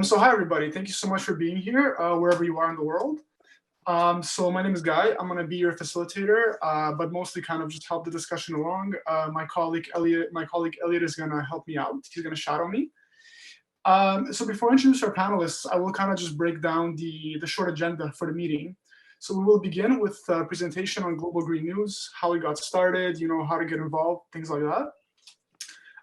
So hi everybody, thank you so much for being here, wherever you are in the world. So my name is Guy. I'm going to be your facilitator, but mostly kind of just help the discussion along. My colleague Elliot is going to help me out. He's going to shadow me. So before I introduce our panelists, I will kind of just break down the short agenda for the meeting. So we will begin with a presentation on Global Green News, how we got started, how to get involved, things like that.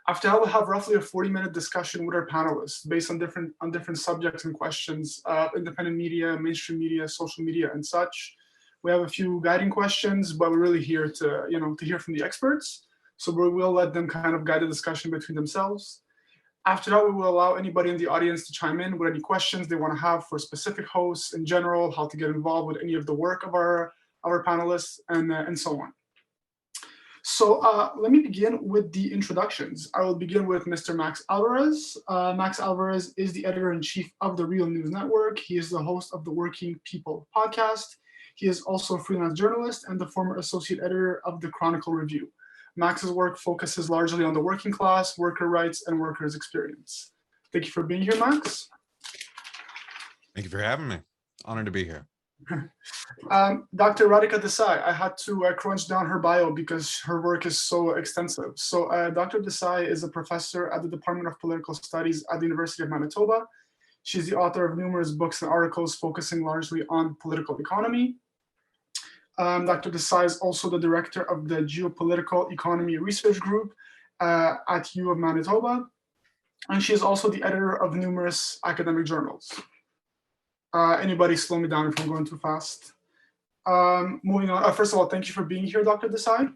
After that, we'll have roughly a 40-minute discussion with our panelists based on different subjects and questions, independent media, mainstream media, social media, and such. We have a few guiding questions, but we're really here to hear from the experts. So we will let them kind of guide the discussion between themselves. After that, we will allow anybody in the audience to chime in with any questions they want to have for specific hosts in general, how to get involved with any of the work of our panelists, and so on. So let me begin with the introductions. I will begin with Mr. Max Alvarez. Max Alvarez is the editor-in-chief of the Real News Network. He is the host of the Working People podcast. He is also a freelance journalist and the former associate editor of the Chronicle Review. Max's work focuses largely on the working class, worker rights, and workers' experience. Thank you for being here, Max. Thank you for having me. Honored to be here. Dr. Radhika Desai, I had to crunch down her bio because her work is so extensive. So Dr. Desai is a professor at the Department of Political Studies at the University of Manitoba. She's the author of numerous books and articles focusing largely on political economy. Dr. Desai is also the director of the Geopolitical Economy Research Group at U of Manitoba. And she is also the editor of numerous academic journals. Anybody slow me down if I'm going too fast. Moving on. First of all, thank you for being here, Dr. Desai.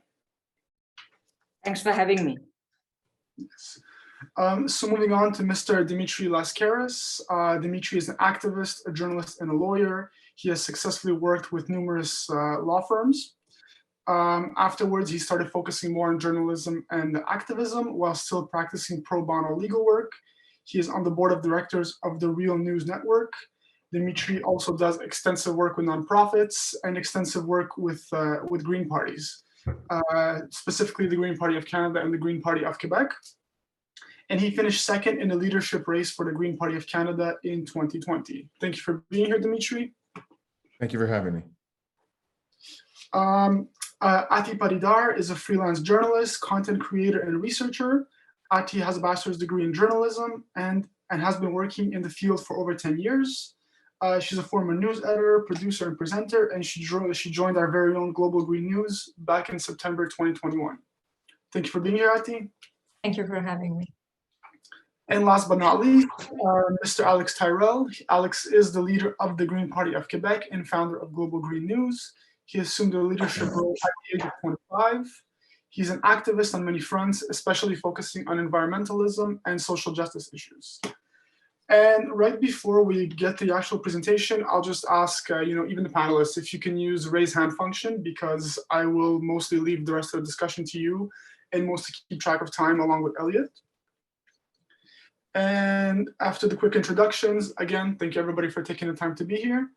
Thanks for having me. Yes. So moving on to Mr. Dimitri Lascaris. Dimitri is an activist, a journalist, and a lawyer. He has successfully worked with numerous law firms. Afterwards, he started focusing more on journalism and activism while still practicing pro bono legal work. He is on the board of directors of the Real News Network. Dimitri also does extensive work with nonprofits and extensive work with Green parties, specifically the Green Party of Canada and the Green Party of Quebec. And he finished second in the leadership race for the Green Party of Canada in 2020. Thank you for being here, Dimitri. Thank you for having me. Aki Paridar is a freelance journalist, content creator, and researcher. Aki has a bachelor's degree in journalism and has been working in the field for over 10 years. She's a former news editor, producer, and presenter, and she joined our very own Global Green News back in September 2021. Thank you for being here, Ati. Thank you for having me. And last but not least, Mr. Alex Tyrrell. Alex is the leader of the Green Party of Quebec and founder of Global Green News. He assumed a leadership role at the age of 25. He's an activist on many fronts, especially focusing on environmentalism and social justice issues. And right before we get to the actual presentation, I'll just ask, even the panelists, if you can use raise hand function, because I will mostly leave the rest of the discussion to you and mostly keep track of time along with Elliot. And after the quick introductions, again, thank you everybody for taking the time to be here.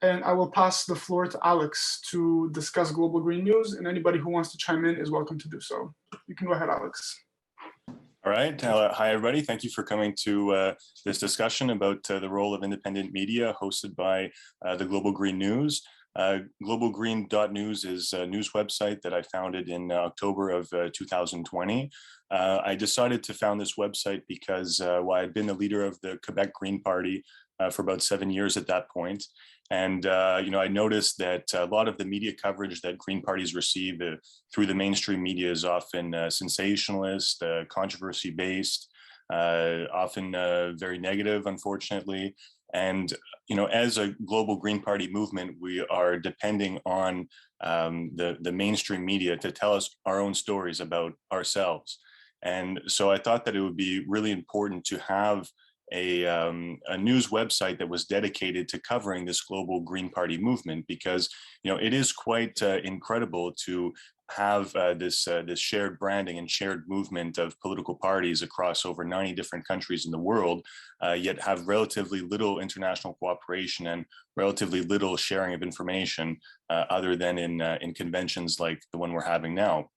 And I will pass the floor to Alex to discuss Global Green News, and anybody who wants to chime in is welcome to do so. You can go ahead, Alex. All right. Hi, everybody. Thank you for coming to this discussion about the role of independent media hosted by the Global Green News. GlobalGreen.News is a news website that I founded in October of 2020. I decided to found this website because I had been the leader of the Quebec Green Party for about 7 years at that point. And, I noticed that a lot of the media coverage that Green parties receive through the mainstream media is often sensationalist, controversy-based, often very negative, unfortunately. And, as a global Green Party movement, we are depending on the mainstream media to tell us our own stories about ourselves. And so I thought that it would be really important to have a news website that was dedicated to covering this global Green Party movement, because it is quite incredible to have this shared branding and shared movement of political parties across over 90 different countries in the world, yet have relatively little international cooperation and relatively little sharing of information other than in conventions like the one we're having now.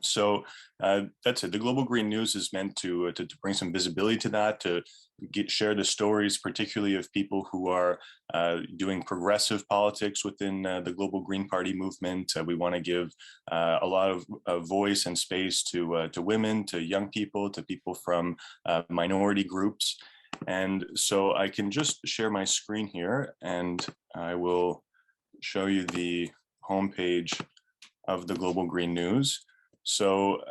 So that's it. The Global Green News is meant to bring some visibility to that, to share the stories, particularly of people who are doing progressive politics within the Global Green Party movement. We want to give a lot of voice and space to women, to young people, to people from minority groups. And so I can just share my screen here, and I will show you the homepage of the Global Green News. So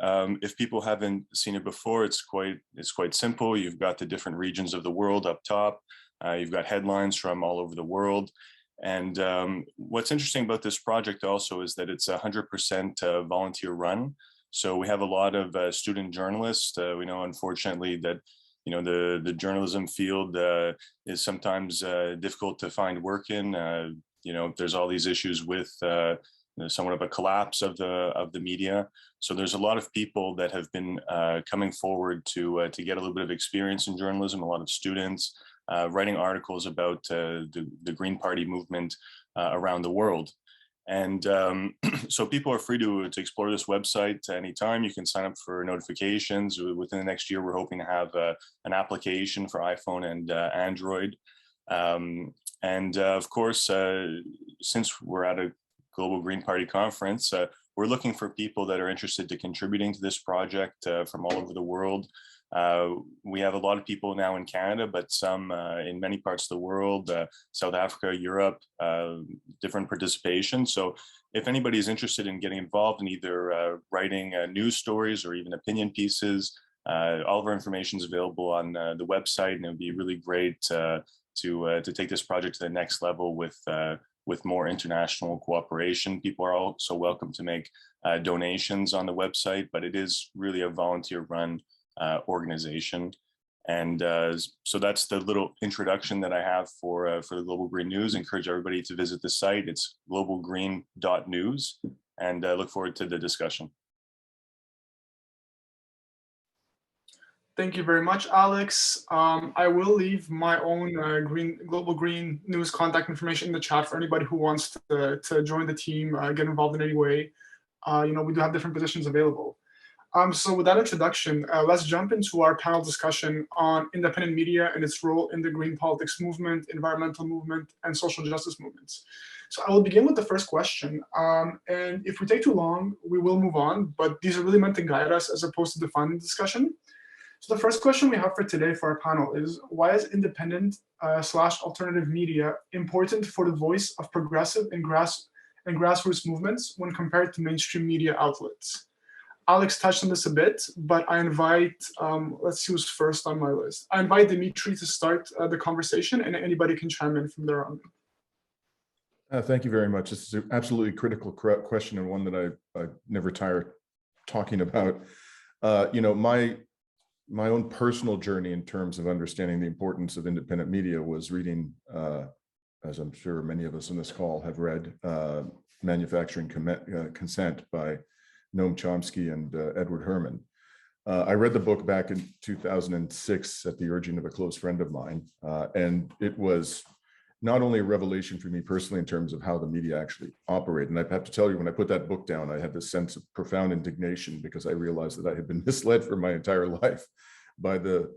if people haven't seen it before, it's quite simple. You've got the different regions of the world up top. You've got headlines from all over the world. And what's interesting about this project also is that it's 100% volunteer run. So we have a lot of student journalists. We know, unfortunately, that the journalism field is sometimes difficult to find work in. There's all these issues with somewhat of a collapse of the media. So there's a lot of people that have been coming forward to get a little bit of experience in journalism, a lot of students writing articles about the Green Party movement around the world. And so people are free to explore this website anytime. You can sign up for notifications. Within the next year, we're hoping to have an application for iPhone and Android. Of course, since we're at a Global Green Party conference, we're looking for people that are interested to contributing to this project from all over the world. We have a lot of people now in Canada, but some in many parts of the world, South Africa, Europe, different participation. So if anybody is interested in getting involved in either writing news stories or even opinion pieces, all of our information is available on the website, and it would be really great to take this project to the next level with more international cooperation. People are also welcome to make donations on the website, but it is really a volunteer-run organization. And so that's the little introduction that I have for the Global Green News. I encourage everybody to visit the site. It's GlobalGreen.News, and look forward to the discussion. Thank you very much, Alex. I will leave my own Global Green News contact information in the chat for anybody who wants to join the team, get involved in any way. We do have different positions available. So with that introduction, let's jump into our panel discussion on independent media and its role in the green politics movement, environmental movement, and social justice movements. So I will begin with the first question. And if we take too long, we will move on, but these are really meant to guide us as opposed to define the discussion. So the first question we have for today for our panel is, why is independent / alternative media important for the voice of progressive and grassroots movements when compared to mainstream media outlets? Alex touched on this a bit, but I invite, let's see who's first on my list. I invite Dimitri to start the conversation, and anybody can chime in from there on. Thank you very much. This is an absolutely critical question, and one that I never tire talking about. My own personal journey in terms of understanding the importance of independent media was reading, as I'm sure many of us on this call have read, Manufacturing Consent by Noam Chomsky and Edward Herman. I read the book back in 2006 at the urging of a close friend of mine, and it was not only a revelation for me personally in terms of how the media actually operate. And I have to tell you, when I put that book down, I had this sense of profound indignation because I realized that I had been misled for my entire life by the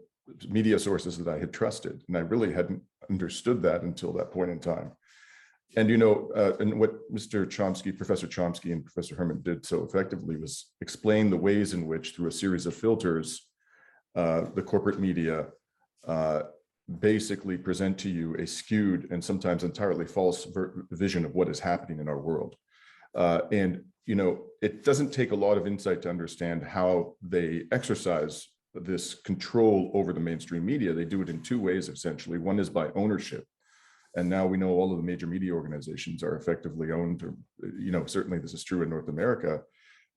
media sources that I had trusted. And I really hadn't understood that until that point in time. And, and what Mr. Chomsky, Professor Chomsky and Professor Herman did so effectively was explain the ways in which, through a series of filters, the corporate media basically present to you a skewed and sometimes entirely false vision of what is happening in our world. It doesn't take a lot of insight to understand how they exercise this control over the mainstream media. They do it in two ways, essentially. One is by ownership. And now we know all of the major media organizations are effectively owned, or, certainly this is true in North America,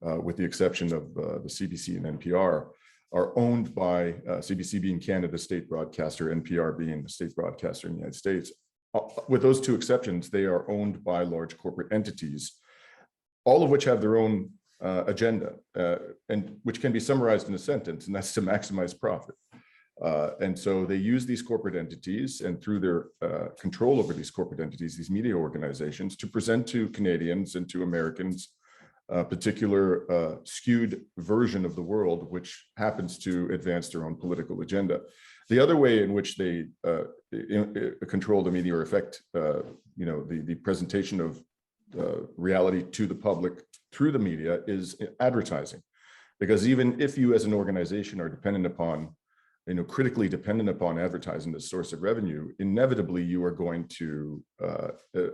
with the exception of the CBC and NPR, are owned by CBC being Canada's state broadcaster, NPR being the state broadcaster in the United States. With those two exceptions, they are owned by large corporate entities, all of which have their own agenda, and which can be summarized in a sentence, and that's to maximize profit. And so they use these corporate entities, and through their control over these corporate entities, these media organizations, to present to Canadians and to Americans a particular skewed version of the world, which happens to advance their own political agenda. The other way in which they control the media or affect, the presentation of reality to the public through the media is advertising. Because even if you as an organization are dependent upon, critically dependent upon advertising as a source of revenue, inevitably you are going to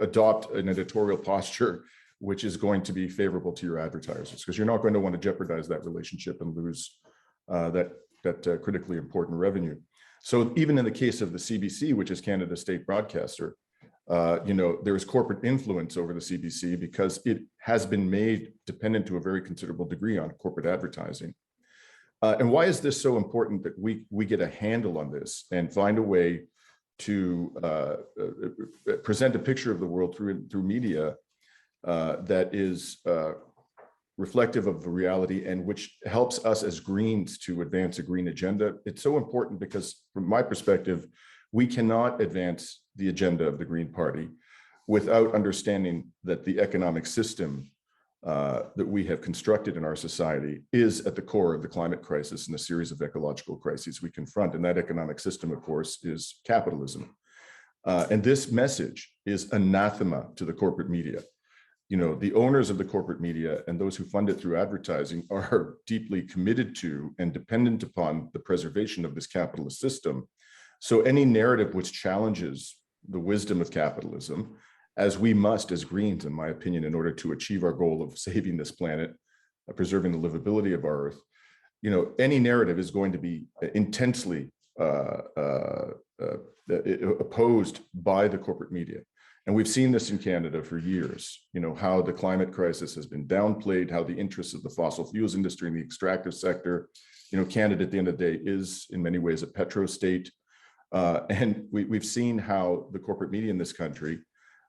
adopt an editorial posture which is going to be favorable to your advertisers, because you're not going to want to jeopardize that relationship and lose that critically important revenue. So even in the case of the CBC, which is Canada's state broadcaster, there is corporate influence over the CBC because it has been made dependent to a very considerable degree on corporate advertising. And why is this so important that we get a handle on this and find a way to present a picture of the world through media that is reflective of the reality and which helps us as Greens to advance a green agenda? It's so important because from my perspective, we cannot advance the agenda of the Green Party without understanding that the economic system that we have constructed in our society is at the core of the climate crisis and a series of ecological crises we confront. And that economic system, of course, is capitalism. And this message is anathema to the corporate media. The owners of the corporate media and those who fund it through advertising are deeply committed to and dependent upon the preservation of this capitalist system. So any narrative which challenges the wisdom of capitalism, as we must as Greens, in my opinion, in order to achieve our goal of saving this planet, preserving the livability of our Earth, any narrative is going to be intensely opposed by the corporate media. And we've seen this in Canada for years, how the climate crisis has been downplayed, how the interests of the fossil fuels industry and the extractive sector, Canada at the end of the day is in many ways a petro state. And we've seen how the corporate media in this country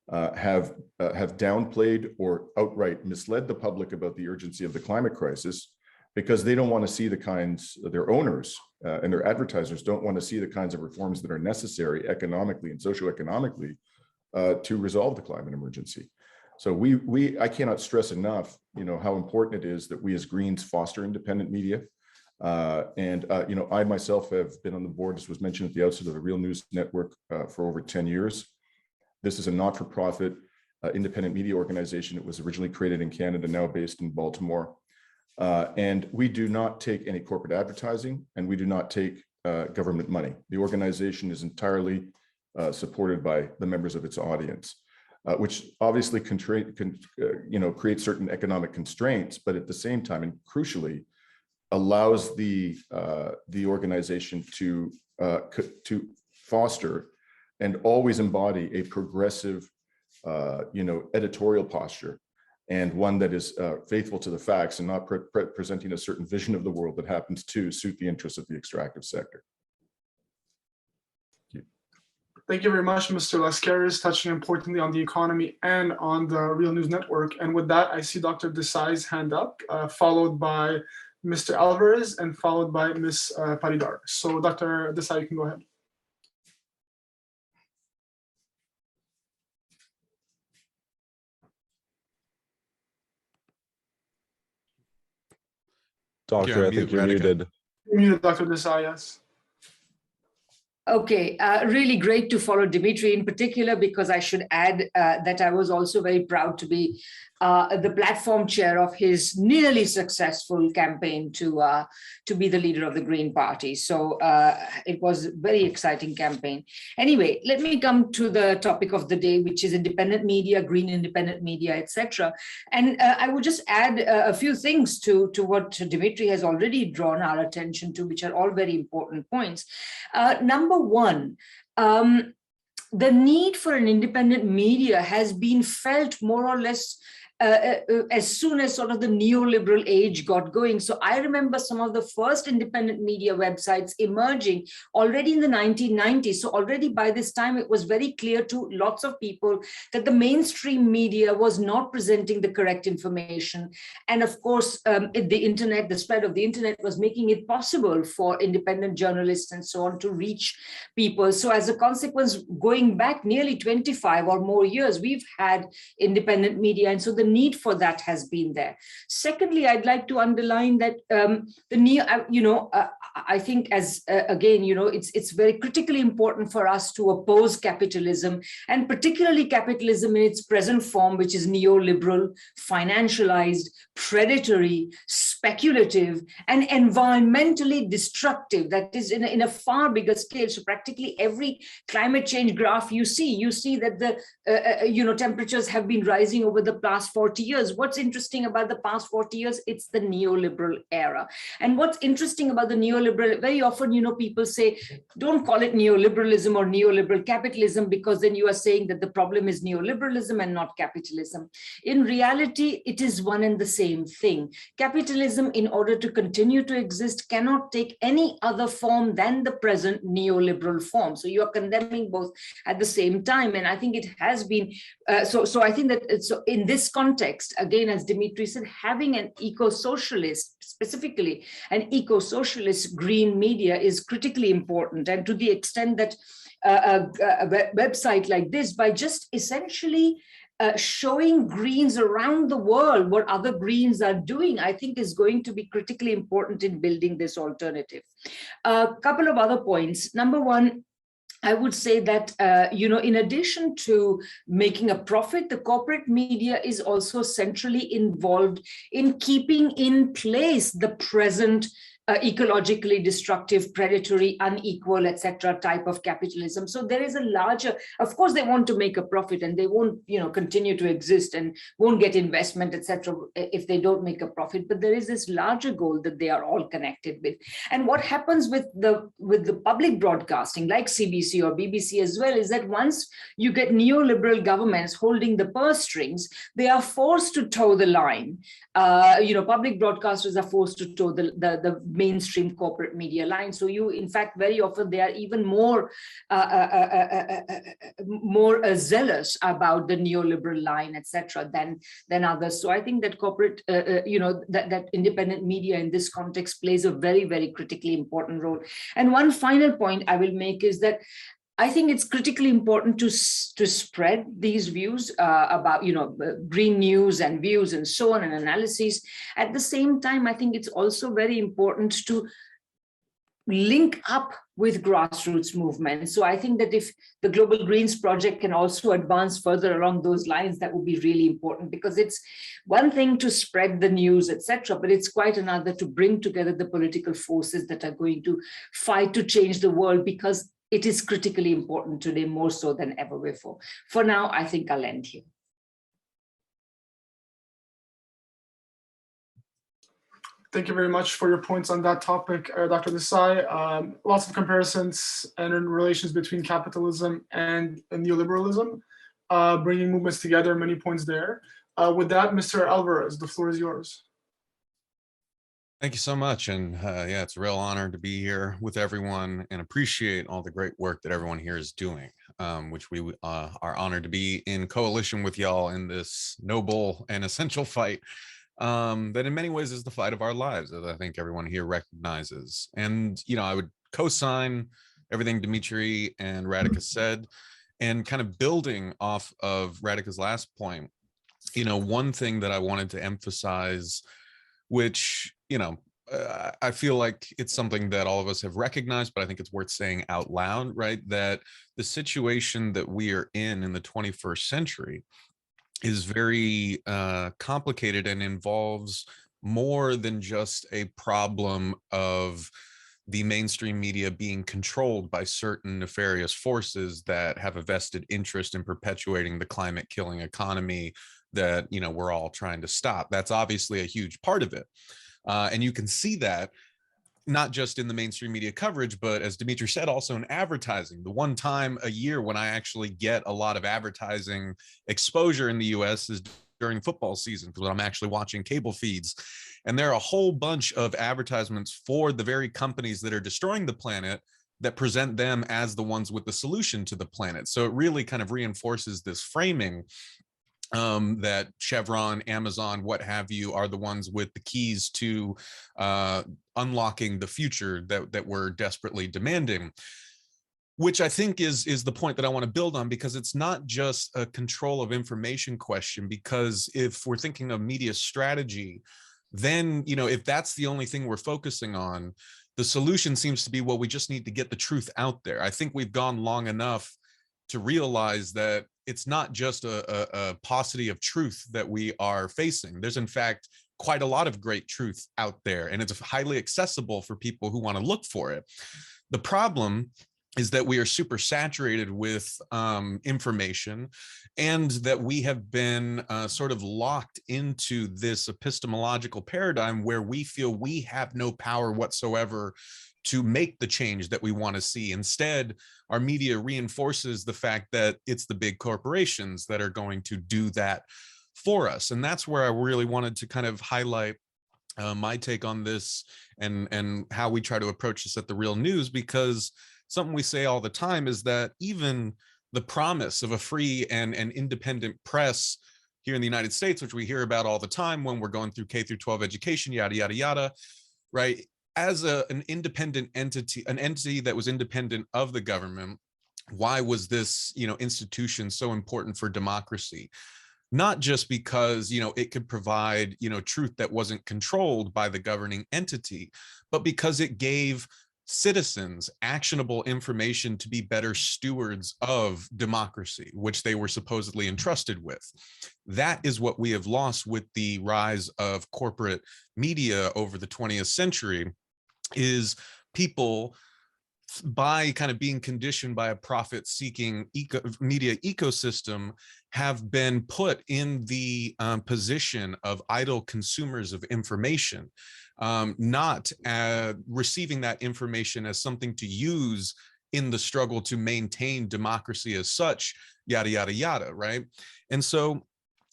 have downplayed or outright misled the public about the urgency of the climate crisis, because they don't want to see the kinds, their owners and their advertisers don't want to see the kinds of reforms that are necessary economically and socioeconomically to resolve the climate emergency. So I cannot stress enough, how important it is that we as Greens foster independent media. I myself have been on the board, as was mentioned at the outset, of the Real News Network for over 10 years. This is a not-for-profit independent media organization. It was originally created in Canada, now based in Baltimore. And we do not take any corporate advertising, and we do not take government money. The organization is entirely supported by the members of its audience, which obviously creates certain economic constraints, but at the same time, and crucially, allows the organization to foster and always embody a progressive, editorial posture, and one that is faithful to the facts and not presenting a certain vision of the world that happens to suit the interests of the extractive sector. Thank you very much, Mr. Lascaris, touching importantly on the economy and on the Real News Network. And with that, I see Dr. Desai's hand up, followed by Mr. Alvarez, and followed by Ms. Paridar. So Dr. Desai, you can go ahead. Doctor, I think you're muted. You're muted, Dr. Desai, yes. Okay, really great to follow Dimitri in particular, because I should add that I was also very proud to be the platform chair of his nearly successful campaign to be the leader of the Green Party. So it was a very exciting campaign. Anyway, let me come to the topic of the day, which is independent media, green independent media, etc. And I would just add a few things to what Dimitri has already drawn our attention to, which are all very important points. Number one, the need for an independent media has been felt more or less as soon as sort of the neoliberal age got going. So I remember some of the first independent media websites emerging already in the 1990s. So already by this time, it was very clear to lots of people that the mainstream media was not presenting the correct information. And of course, the internet, the spread of the internet was making it possible for independent journalists and so on to reach people. So as a consequence, going back nearly 25 or more years, we've had independent media. And so the need for that has been there. Secondly, I'd like to underline that I think again, it's very critically important for us to oppose capitalism, and particularly capitalism in its present form, which is neoliberal, financialized, predatory, speculative, and environmentally destructive. That is in a far bigger scale. So practically every climate change graph you see that the temperatures have been rising over the past 40 years. What's interesting about the past 40 years? It's the neoliberal era. And what's interesting about the neoliberal, very often, people say, don't call it neoliberalism or neoliberal capitalism, because then you are saying that the problem is neoliberalism and not capitalism. In reality, it is one and the same thing. Capitalism, in order to continue to exist, cannot take any other form than the present neoliberal form. So you are condemning both at the same time. And I think it has been, so I think that so in this context, again, as Dimitri said, having an eco-socialist, specifically an eco-socialist green media is critically important. And to the extent that a website like this, by just essentially showing Greens around the world what other Greens are doing, I think is going to be critically important in building this alternative. A couple of other points. Number one, I would say that, in addition to making a profit, the corporate media is also centrally involved in keeping in place the present ecologically destructive, predatory, unequal, etc. type of capitalism. So there is a larger, of course, they want to make a profit and they won't, continue to exist and won't get investment, etc. if they don't make a profit. But there is this larger goal that they are all connected with. And what happens with the public broadcasting, like CBC or BBC as well, is that once you get neoliberal governments holding the purse strings, they are forced to toe the line. Public broadcasters are forced to toe the mainstream corporate media line. So in fact, very often they are even more zealous about the neoliberal line, etc., than others. So I think that corporate, that independent media in this context plays a very, very critically important role. And one final point I will make is that I think it's critically important to spread these views about, green news and views and so on and analyses. At the same time, I think it's also very important to link up with grassroots movements. So I think that if the Global Greens project can also advance further along those lines, that would be really important, because it's one thing to spread the news, etc., but it's quite another to bring together the political forces that are going to fight to change the world, because it is critically important today, more so than ever before. For now, I think I'll end here. Thank you very much for your points on that topic, Dr. Desai. Lots of comparisons and relations between capitalism and neoliberalism, bringing movements together, many points there. With that, Mr. Alvarez, the floor is yours. Thank you so much. And yeah, it's a real honor to be here with everyone and appreciate all the great work that everyone here is doing, which we are honored to be in coalition with y'all in this noble and essential fight that in many ways is the fight of our lives, as I think everyone here recognizes. And, I would co-sign everything Dimitri and Radhika said, and kind of building off of Radhika's last point, one thing that I wanted to emphasize, which, I feel like it's something that all of us have recognized, but I think it's worth saying out loud, right? That the situation that we are in the 21st century is very complicated and involves more than just a problem of the mainstream media being controlled by certain nefarious forces that have a vested interest in perpetuating the climate killing economy that, we're all trying to stop. That's obviously a huge part of it. And you can see that not just in the mainstream media coverage, but as Dimitri said, also in advertising. The one time a year when I actually get a lot of advertising exposure in the US is during football season, because I'm actually watching cable feeds. And there are a whole bunch of advertisements for the very companies that are destroying the planet that present them as the ones with the solution to the planet. So it really kind of reinforces this framing that Chevron, Amazon, what have you, are the ones with the keys to unlocking the future that we're desperately demanding. which I think is the point that I want to build on, because it's not just a control of information question, because if we're thinking of media strategy, then, you know, if that's the only thing we're focusing on, the solution seems to be, well, we just need to get the truth out there. I think we've gone long enough to realize that it's not just a paucity of truth that we are facing. There's in fact quite a lot of great truth out there, and it's highly accessible for people who want to look for it. The problem is that we are super saturated with information, and that we have been sort of locked into this epistemological paradigm where we feel we have no power whatsoever to make the change that we want to see. Instead, our media reinforces the fact that it's the big corporations that are going to do that for us. And that's where I really wanted to kind of highlight my take on this, and how we try to approach this at The Real News, because something we say all the time is that even the promise of a free and independent press here in the United States, which we hear about all the time when we're going through K through 12 education, yada, yada, yada, right? As an independent entity, an entity that was independent of the government, why was this, you know, institution so important for democracy? Not just because, you know, it could provide, you know, truth that wasn't controlled by the governing entity, but because it gave citizens actionable information to be better stewards of democracy, which they were supposedly entrusted with. That is what we have lost with the rise of corporate media over the 20th century, is people, by kind of being conditioned by a profit-seeking media ecosystem, have been put in the position of idle consumers of information, not receiving that information as something to use in the struggle to maintain democracy as such, yada, yada, yada, right? And so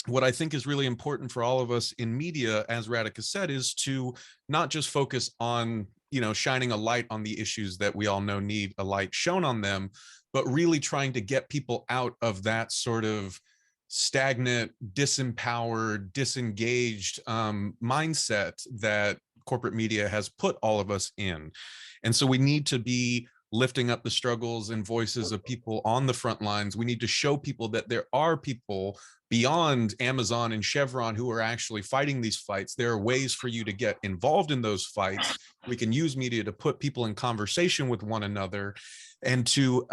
what I think is really important for all of us in media, as Radhika said, is to not just focus on, you know, shining a light on the issues that we all know need a light shown on them, but really trying to get people out of that sort of stagnant, disempowered, disengaged mindset that corporate media has put all of us in. And so we need to be lifting up the struggles and voices of people on the front lines. We need to show people that there are people beyond Amazon and Chevron who are actually fighting these fights. There are ways for you to get involved in those fights. We can use media to put people in conversation with one another, and to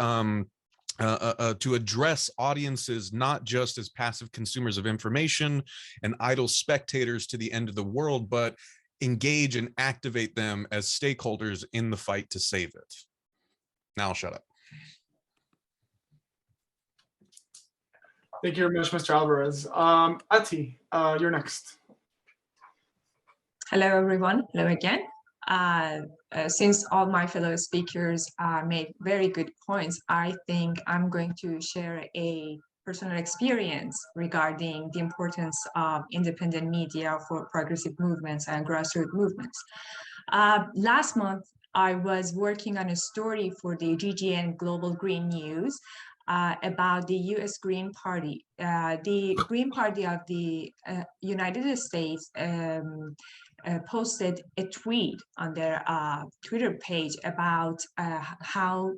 address audiences not just as passive consumers of information and idle spectators to the end of the world, but engage and activate them as stakeholders in the fight to save it. Now I'll shut up. Thank you very much, Mr. Alvarez. Ati, you're next. Hello, everyone. Hello again. Since all my fellow speakers made very good points, I think I'm going to share a personal experience regarding the importance of independent media for progressive movements and grassroots movements. Last month, I was working on a story for the GGN Global Green News about the U.S. Green Party. The Green Party of the United States posted a tweet on their Twitter page about how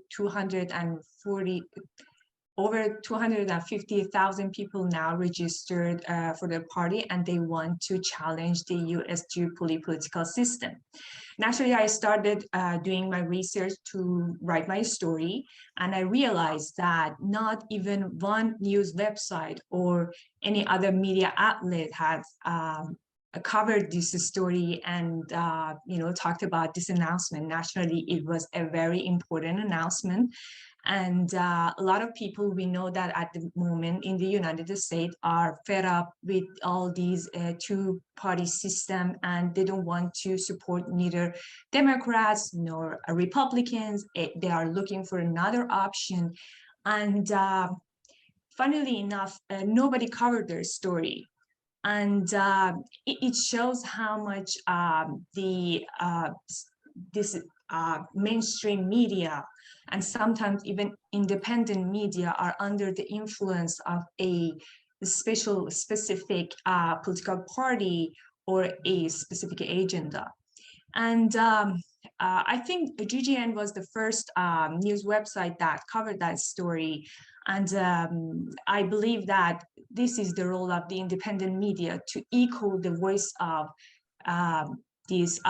over 250,000 people now registered for the party, and they want to challenge the U.S. duopoly political system. Naturally, I started doing my research to write my story, and I realized that not even one news website or any other media outlet has covered this story and talked about this announcement. Naturally, it was a very important announcement. And a lot of people, we know that at the moment in the United States are fed up with all these two-party system, and they don't want to support neither Democrats nor Republicans. They are looking for another option. And funnily enough, nobody covered their story. And it shows how much this mainstream media and sometimes even independent media are under the influence of a specific political party or a specific agenda. And I think GGN was the first news website that covered that story. And I believe that this is the role of the independent media, to echo the voice of this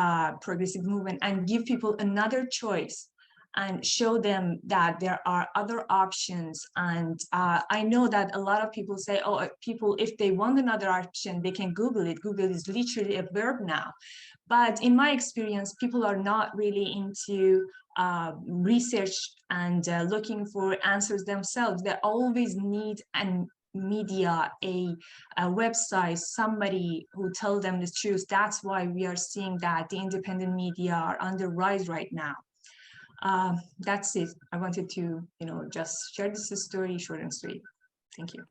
progressive movement and give people another choice and show them that there are other options. And I know that a lot of people say, oh, people, if they want another option, they can Google it. Google is literally a verb now. But in my experience, people are not really into research and looking for answers themselves. They always need an media, a website, somebody who tell them the truth. That's why we are seeing that the independent media are on the rise right now. That's it. I wanted to, just share this story, short and sweet. Thank you.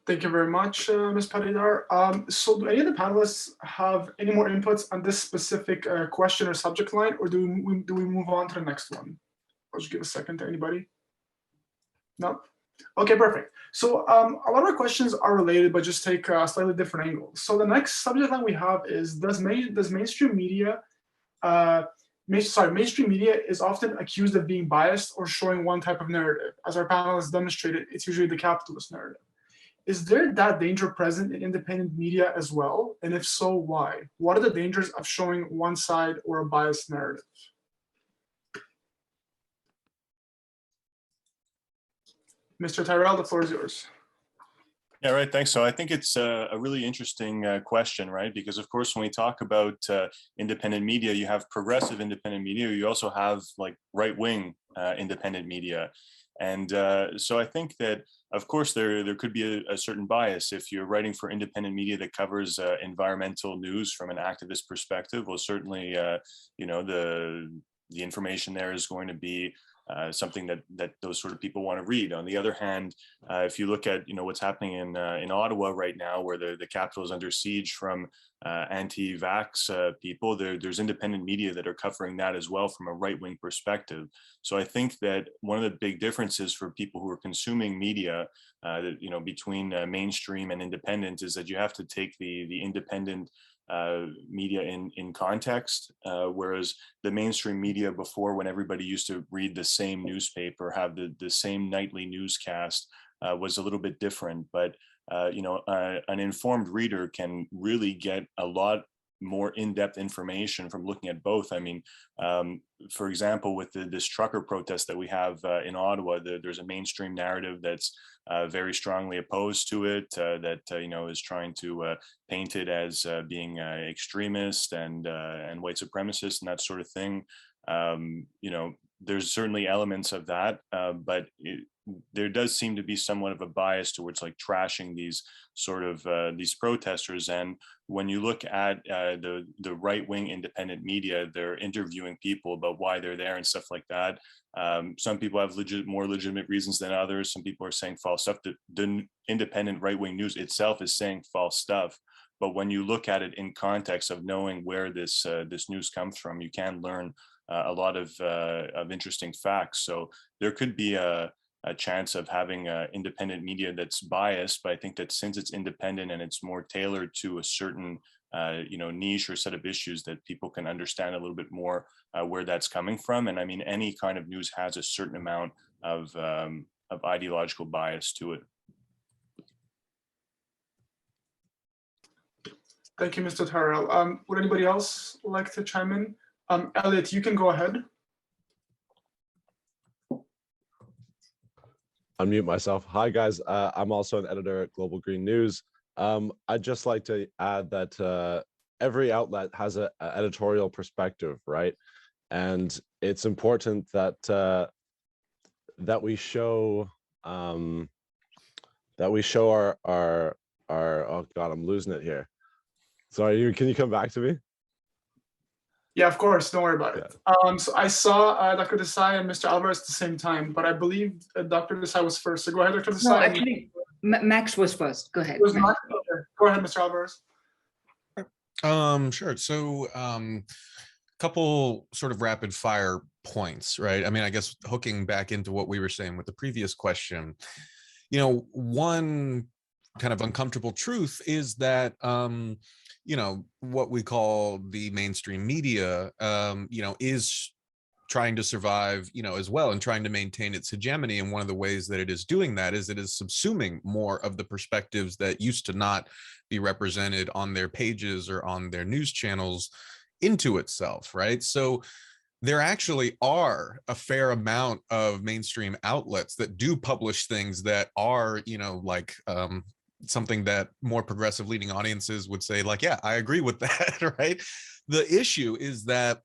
Thank you very much, Ms. Paridar. So do any of the panelists have any more inputs on this specific question or subject line, or do we move on to the next one? I'll just give a second to anybody. No? Okay, perfect. So a lot of our questions are related, but just take slightly different angles. So the next subject line we have is, does mainstream media, mainstream media is often accused of being biased or showing one type of narrative. As our panelists demonstrated, it's usually the capitalist narrative. Is there that danger present in independent media as well? And if so, why? What are the dangers of showing one side or a biased narrative? Mr. Tyrrell, the floor is yours. Yeah, right. Thanks. So I think it's a really interesting question, right? Because of course, when we talk about independent media, you have progressive independent media. You also have like right-wing independent media. And so I think that, of course, there could be a certain bias if you're writing for independent media that covers environmental news from an activist perspective. Well, certainly, the information there is going to be something that those sort of people want to read. On the other hand, if you look at what's happening in Ottawa right now, where the capital is under siege from anti-vax people, there's independent media that are covering that as well from a right-wing perspective. So I think that one of the big differences for people who are consuming media, between mainstream and independent, is that you have to take the independent media in context, whereas the mainstream media before, when everybody used to read the same newspaper, have the same nightly newscast, was a little bit different. But an informed reader can really get a lot more in-depth information from looking at both. I mean, for example, with this trucker protest that we have in Ottawa, there's a mainstream narrative that's very strongly opposed to it, that is trying to paint it as being extremist and white supremacist and that sort of thing. There's certainly elements of that, but there does seem to be somewhat of a bias towards like trashing these sort of these protesters. And when you look at the right-wing independent media, they're interviewing people about why they're there and stuff like that. Some people have more legitimate reasons than others. Some people are saying false stuff. The independent right-wing news itself is saying false stuff. But when you look at it in context of knowing where this news comes from, you can learn a lot of interesting facts. So there could be a chance of having independent media that's biased, but I think that since it's independent and it's more tailored to a certain niche or set of issues, that people can understand a little bit more where that's coming from. And I mean, any kind of news has a certain amount of ideological bias to it. Thank you, Mr. Tyrrell. Would anybody else like to chime in? Elliot, you can go ahead. Unmute myself. Hi, guys. I'm also an editor at Global Green News. I'd just like to add that every outlet has an editorial perspective, right? And it's important that that we show our oh God, I'm losing it here. Sorry, can you come back to me? Yeah, of course. Don't worry about it. So I saw Dr. Desai and Mr. Alvarez at the same time, but I believe Dr. Desai was first. So go ahead, Dr. Desai. No, actually, Max was first. Go ahead. Okay. Go ahead, Mr. Alvarez. Sure. So couple sort of rapid fire points, right? I mean, I guess hooking back into what we were saying with the previous question, one kind of uncomfortable truth is that what we call the mainstream media, is trying to survive, as well, and trying to maintain its hegemony. And one of the ways that it is doing that is it is subsuming more of the perspectives that used to not be represented on their pages or on their news channels into itself, right? So there actually are a fair amount of mainstream outlets that do publish things that are, something that more progressive leading audiences would say, like, yeah, I agree with that, right? The issue is that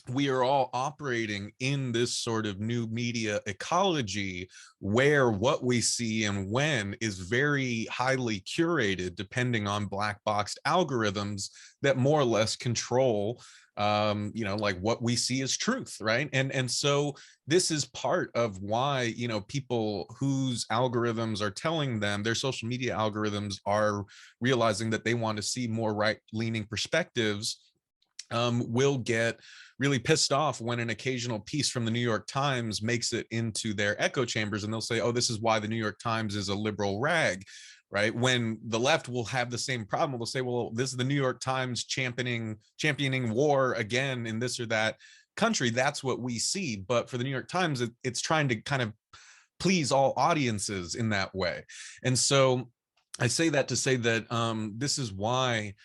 we are all operating in this sort of new media ecology where what we see and when is very highly curated, depending on black boxed algorithms that more or less control like what we see as truth, right? And so this is part of why, people whose algorithms are telling them, their social media algorithms are realizing that they want to see more right-leaning perspectives, will get really pissed off when an occasional piece from the New York Times makes it into their echo chambers, and they'll say, oh, this is why the New York Times is a liberal rag, right? When the left will have the same problem. They'll say, well, this is the New York Times championing war again in this or that country. That's what we see. But for the New York Times, it's trying to kind of please all audiences in that way. And so I say that to say that this is why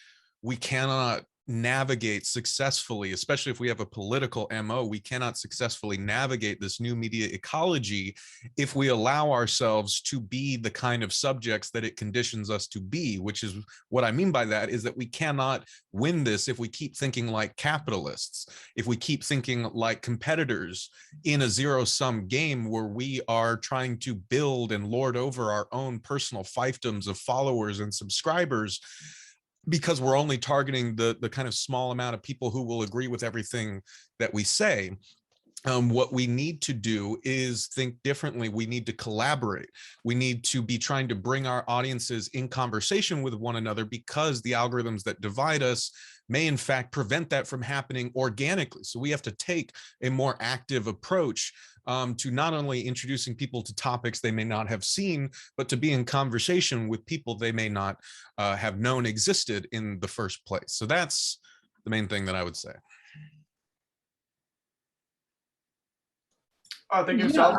we cannot navigate successfully, especially if we have a political MO, we cannot successfully navigate this new media ecology if we allow ourselves to be the kind of subjects that it conditions us to be, which is what I mean by that is that we cannot win this if we keep thinking like capitalists, if we keep thinking like competitors in a zero-sum game where we are trying to build and lord over our own personal fiefdoms of followers and subscribers, because we're only targeting the kind of small amount of people who will agree with everything that we say. What we need to do is think differently. We need to collaborate. We need to be trying to bring our audiences in conversation with one another, because the algorithms that divide us may in fact prevent that from happening organically. So we have to take a more active approach to not only introducing people to topics they may not have seen, but to be in conversation with people they may not have known existed in the first place. So that's the main thing that I would say. Thank you, Sal.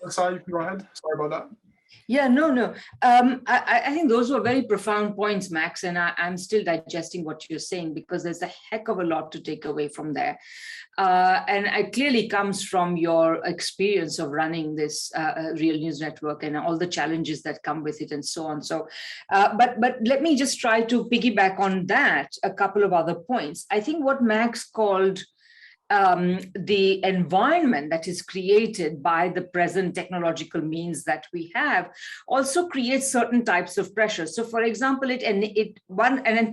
Sal, you can go ahead. Sorry about that. Yeah, no. I think those were very profound points, Max, and I'm still digesting what you're saying, because there's a heck of a lot to take away from there. And it clearly comes from your experience of running this Real News Network and all the challenges that come with it and so on. So, but let me just try to piggyback on that, a couple of other points. I think what Max called the environment that is created by the present technological means that we have also creates certain types of pressure. So, for example,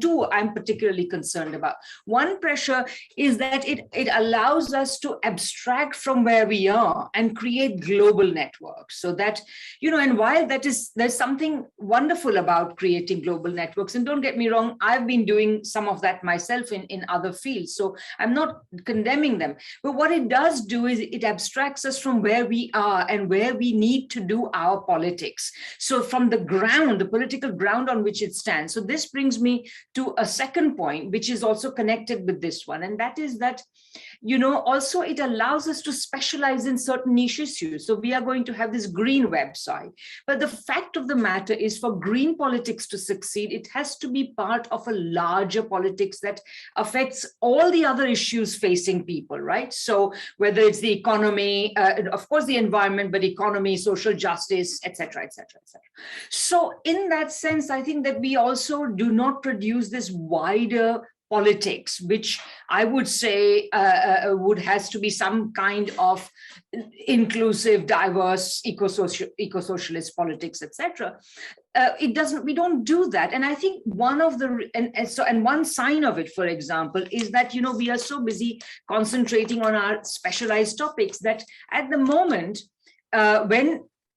two I'm particularly concerned about. One pressure is that it allows us to abstract from where we are and create global networks. So that, and while there's something wonderful about creating global networks, and don't get me wrong, I've been doing some of that myself in other fields. So I'm not condemning them. But what it does do is it abstracts us from where we are and where we need to do our politics. So from the ground, the political ground on which it stands. So this brings me to a second point, which is also connected with this one. And that is that, also it allows us to specialize in certain niche issues. So we are going to have this green website. But the fact of the matter is, for green politics to succeed, it has to be part of a larger politics that affects all the other issues facing people, right? So whether it's the economy, of course, the environment, but economy, social justice, etc., etc., etc. So in that sense, I think that we also do not produce this wider politics, which I would say has to be some kind of inclusive, diverse, eco-socialist politics, etc. We don't do that. And I think one sign of it, for example, is that, we are so busy concentrating on our specialized topics that at the moment,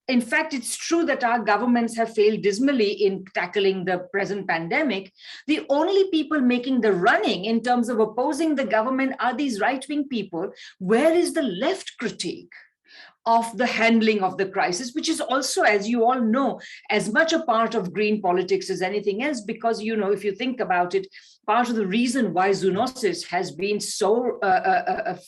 in fact, it's true that our governments have failed dismally in tackling the present pandemic. The only people making the running in terms of opposing the government are these right-wing people. Where is the left critique of the handling of the crisis, which is also, as you all know, as much a part of green politics as anything else? Because, if you think about it, part of the reason why zoonosis has been so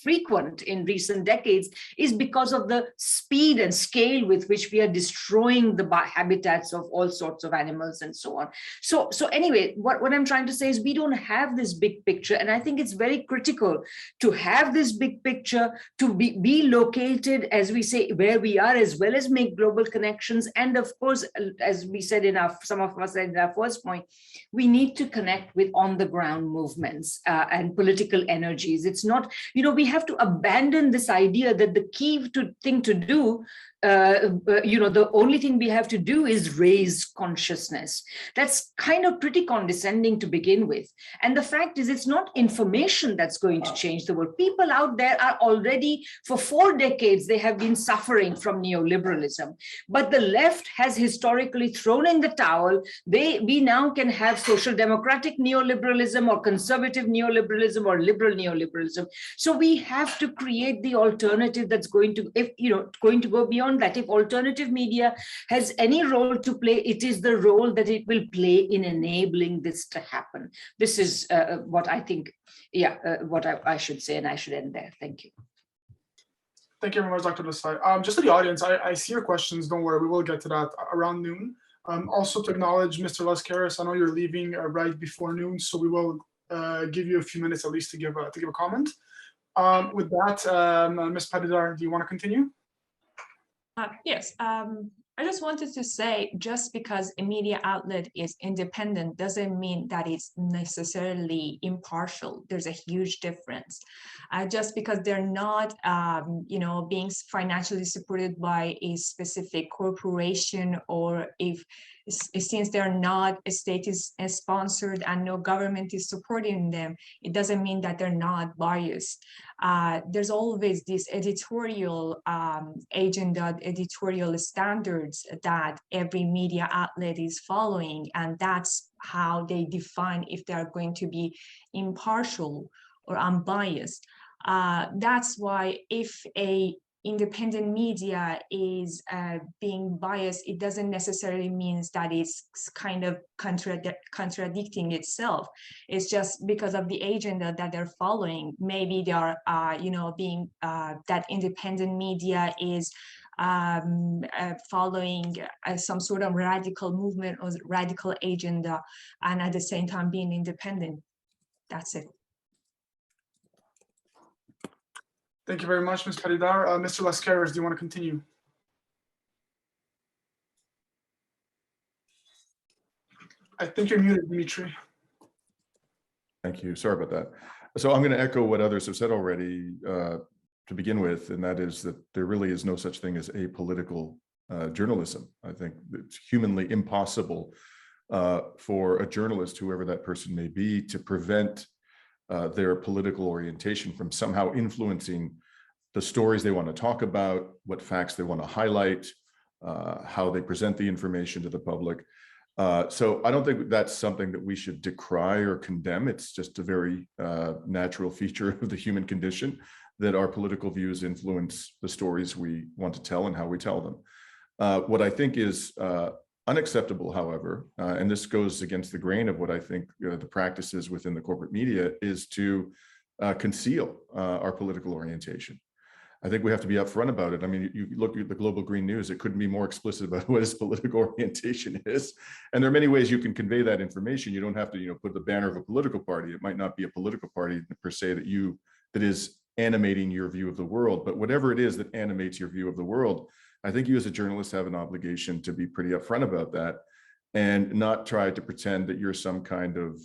frequent in recent decades is because of the speed and scale with which we are destroying the habitats of all sorts of animals and so on. So anyway, what I'm trying to say is we don't have this big picture, and I think it's very critical to have this big picture, to be located, as we say, where we are, as well as make global connections. And of course, as we said some of us said in our first point, we need to connect with on the ground movements and political energies. It's not, we have to abandon this idea that the key thing to do, the only thing we have to do is raise consciousness. That's kind of pretty condescending to begin with. And the fact is, it's not information that's going to change the world. People out there are already, for 4 decades, they have been suffering from neoliberalism. But the left has historically thrown in the towel. We now can have social democratic neoliberalism or conservative neoliberalism or liberal neoliberalism. So we have to create the alternative that's going to go beyond that. If alternative media has any role to play, it is the role that it will play in enabling this to happen. This is what I think, what I should say, and I should end there. Thank you. Thank you very much, Dr. Desai. Just to the audience, I see your questions. Don't worry, we will get to that around noon. Also to acknowledge Mr. Lascaris, I know you're leaving right before noon, so we will give you a few minutes at least to give a comment. With that, Ms. Paridar, do you want to continue? Yes, I just wanted to say, just because a media outlet is independent doesn't mean that it's necessarily impartial. There's a huge difference. Just because they're not, being financially supported by a specific corporation, or since they're not state-sponsored and no government is supporting them, it doesn't mean that they're not biased. There's always this editorial agenda, editorial standards that every media outlet is following, and that's how they define if they're going to be impartial or unbiased. That's why if a independent media is being biased, it doesn't necessarily mean that it's kind of contradicting itself. It's just because of the agenda that they're following. Maybe they are, being that independent media is following some sort of radical movement or radical agenda, and at the same time being independent. That's it. Thank you very much, Ms. Paridar. Mr. Lascaris, do you want to continue? I think you're muted, Dimitri. Thank you. Sorry about that. So I'm going to echo what others have said already to begin with, and that is that there really is no such thing as apolitical journalism. I think it's humanly impossible for a journalist, whoever that person may be, to prevent their political orientation from somehow influencing the stories they want to talk about, what facts they want to highlight, how they present the information to the public. So I don't think that's something that we should decry or condemn. It's just a very natural feature of the human condition that our political views influence the stories we want to tell and how we tell them. What I think is unacceptable, however, and this goes against the grain of what I think the practices within the corporate media, is to conceal our political orientation. I think we have to be upfront about it. I mean, you look at the Global Green News, it couldn't be more explicit about what its political orientation is. And there are many ways you can convey that information. You don't have to, put the banner of a political party. It might not be a political party per se that is animating your view of the world, but whatever it is that animates your view of the world, I think you as a journalist have an obligation to be pretty upfront about that and not try to pretend that you're some kind of,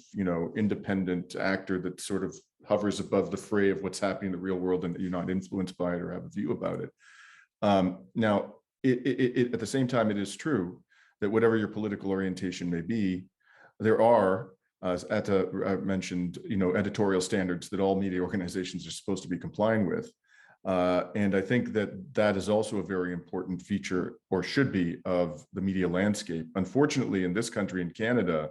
independent actor that sort of hovers above the fray of what's happening in the real world and that you're not influenced by it or have a view about it. Now, at the same time, it is true that whatever your political orientation may be, there are, as Atta mentioned, editorial standards that all media organizations are supposed to be complying with. And I think that is also a very important feature, or should be, of the media landscape. Unfortunately, in this country, in Canada,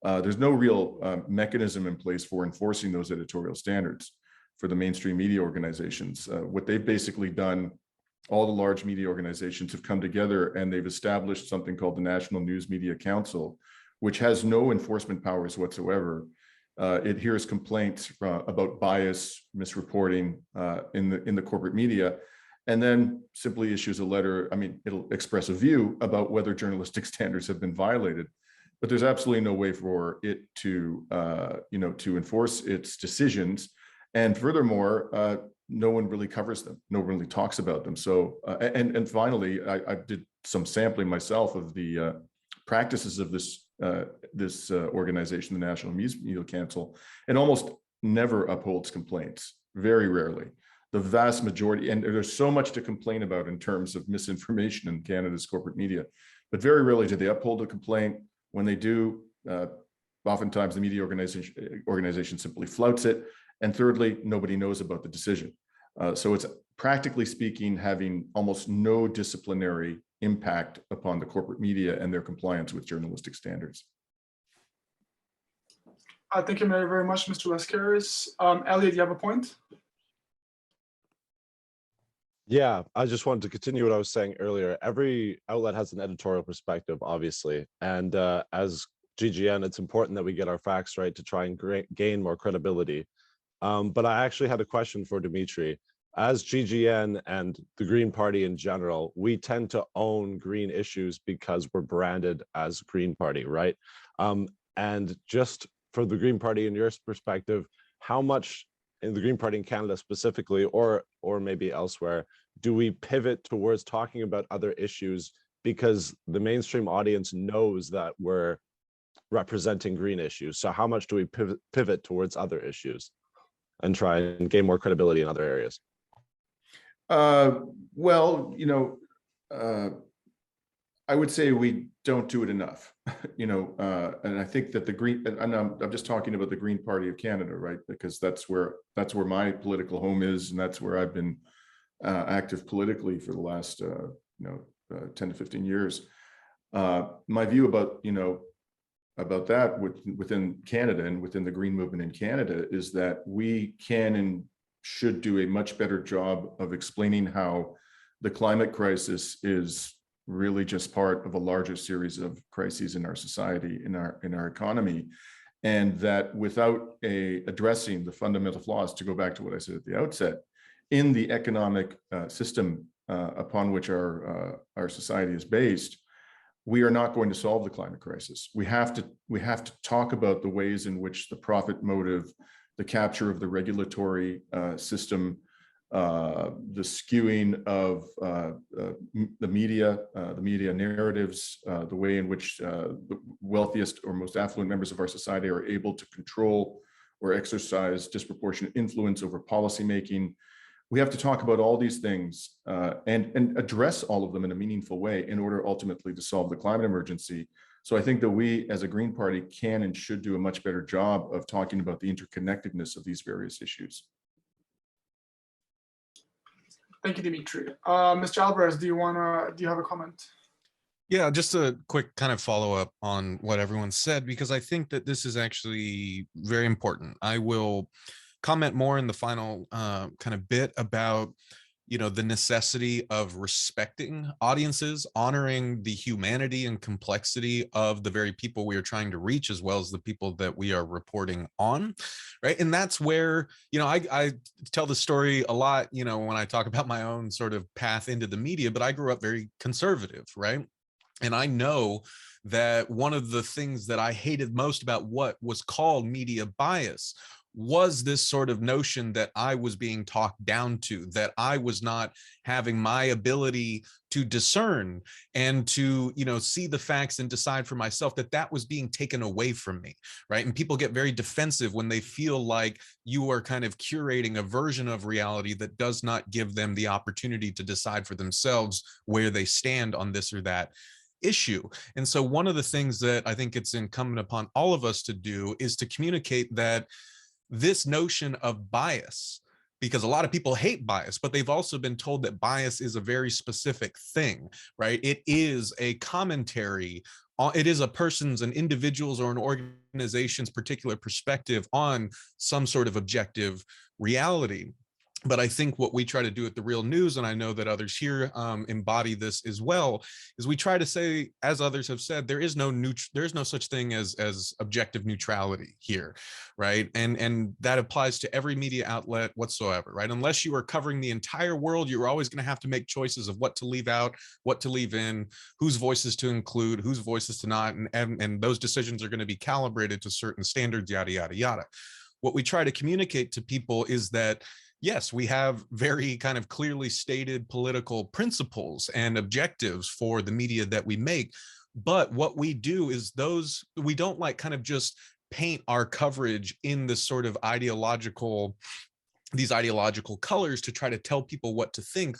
there's no real mechanism in place for enforcing those editorial standards for the mainstream media organizations. What they've basically done, all the large media organizations have come together and they've established something called the National News Media Council, which has no enforcement powers whatsoever. It hears complaints about bias, misreporting in the corporate media, and then simply issues a letter. I mean, it'll express a view about whether journalistic standards have been violated, but there's absolutely no way for it to, to enforce its decisions. And furthermore, no one really covers them. No one really talks about them. So, and finally, I did some sampling myself of the practices of this organization, the National Media Council, and almost never upholds complaints. Very rarely. The vast majority, and there's so much to complain about in terms of misinformation in Canada's corporate media, but very rarely do they uphold a complaint. When they do, oftentimes the media organization simply flouts it. And thirdly, nobody knows about the decision. So it's practically speaking, having almost no disciplinary impact upon the corporate media and their compliance with journalistic standards. Thank you very, very much, Mr. Lescaris. Elliot, do you have a point? Yeah, I just wanted to continue what I was saying earlier. Every outlet has an editorial perspective, obviously. And as GGN, it's important that we get our facts right to try and gain more credibility. But I actually had a question for Dimitri. As GGN and the Green Party in general, we tend to own green issues because we're branded as Green Party, right? And just for the Green Party, in your perspective, how much in the Green Party in Canada specifically, or maybe elsewhere, do we pivot towards talking about other issues because the mainstream audience knows that we're representing green issues? So how much do we pivot towards other issues and try and gain more credibility in other areas? Well, I would say we don't do it enough, and I think that the Green, and I'm just talking about the Green Party of Canada, right? Because that's where my political home is, and that's where I've been active politically for the last 10 to 15 years. My view about that within Canada and within the Green movement in Canada is that we can and should do a much better job of explaining how the climate crisis is really just part of a larger series of crises in our society, in our economy, and that without addressing the fundamental flaws, to go back to what I said at the outset, in the economic system upon which our society is based, we are not going to solve the climate crisis. We have to talk about the ways in which the profit motive, the capture of the regulatory system, the skewing of the media narratives, the way in which the wealthiest or most affluent members of our society are able to control or exercise disproportionate influence over policymaking. We have to talk about all these things and address all of them in a meaningful way in order ultimately to solve the climate emergency. So I think that we as a Green Party can and should do a much better job of talking about the interconnectedness of these various issues. Thank you, Dimitri. Mr. Alvarez, do you have a comment? Yeah, just a quick kind of follow up on what everyone said, because I think that this is actually very important. I will comment more in the final kind of bit about the necessity of respecting audiences, honoring the humanity and complexity of the very people we are trying to reach, as well as the people that we are reporting on, right? And that's where, I tell the story a lot, when I talk about my own sort of path into the media, but I grew up very conservative, right? And I know that one of the things that I hated most about what was called media bias was this sort of notion that I was being talked down to, that I was not having my ability to discern and to, see the facts and decide for myself, that was being taken away from me, right? And people get very defensive when they feel like you are kind of curating a version of reality that does not give them the opportunity to decide for themselves where they stand on this or that issue. And so one of the things that I think it's incumbent upon all of us to do is to communicate that this notion of bias, because a lot of people hate bias, but they've also been told that bias is a very specific thing, right? It is a commentary, it is a person's, an individual's, or an organization's particular perspective on some sort of objective reality. But I think what we try to do at The Real News, and I know that others here embody this as well, is we try to say, as others have said, there is no such thing as objective neutrality here, right? And that applies to every media outlet whatsoever, right? Unless you are covering the entire world, you're always going to have to make choices of what to leave out, what to leave in, whose voices to include, whose voices to not, and those decisions are going to be calibrated to certain standards, yada, yada, yada. What we try to communicate to people is that yes, we have very kind of clearly stated political principles and objectives for the media that we make. But what we do is we don't like kind of just paint our coverage in this sort of these ideological colors to try to tell people what to think.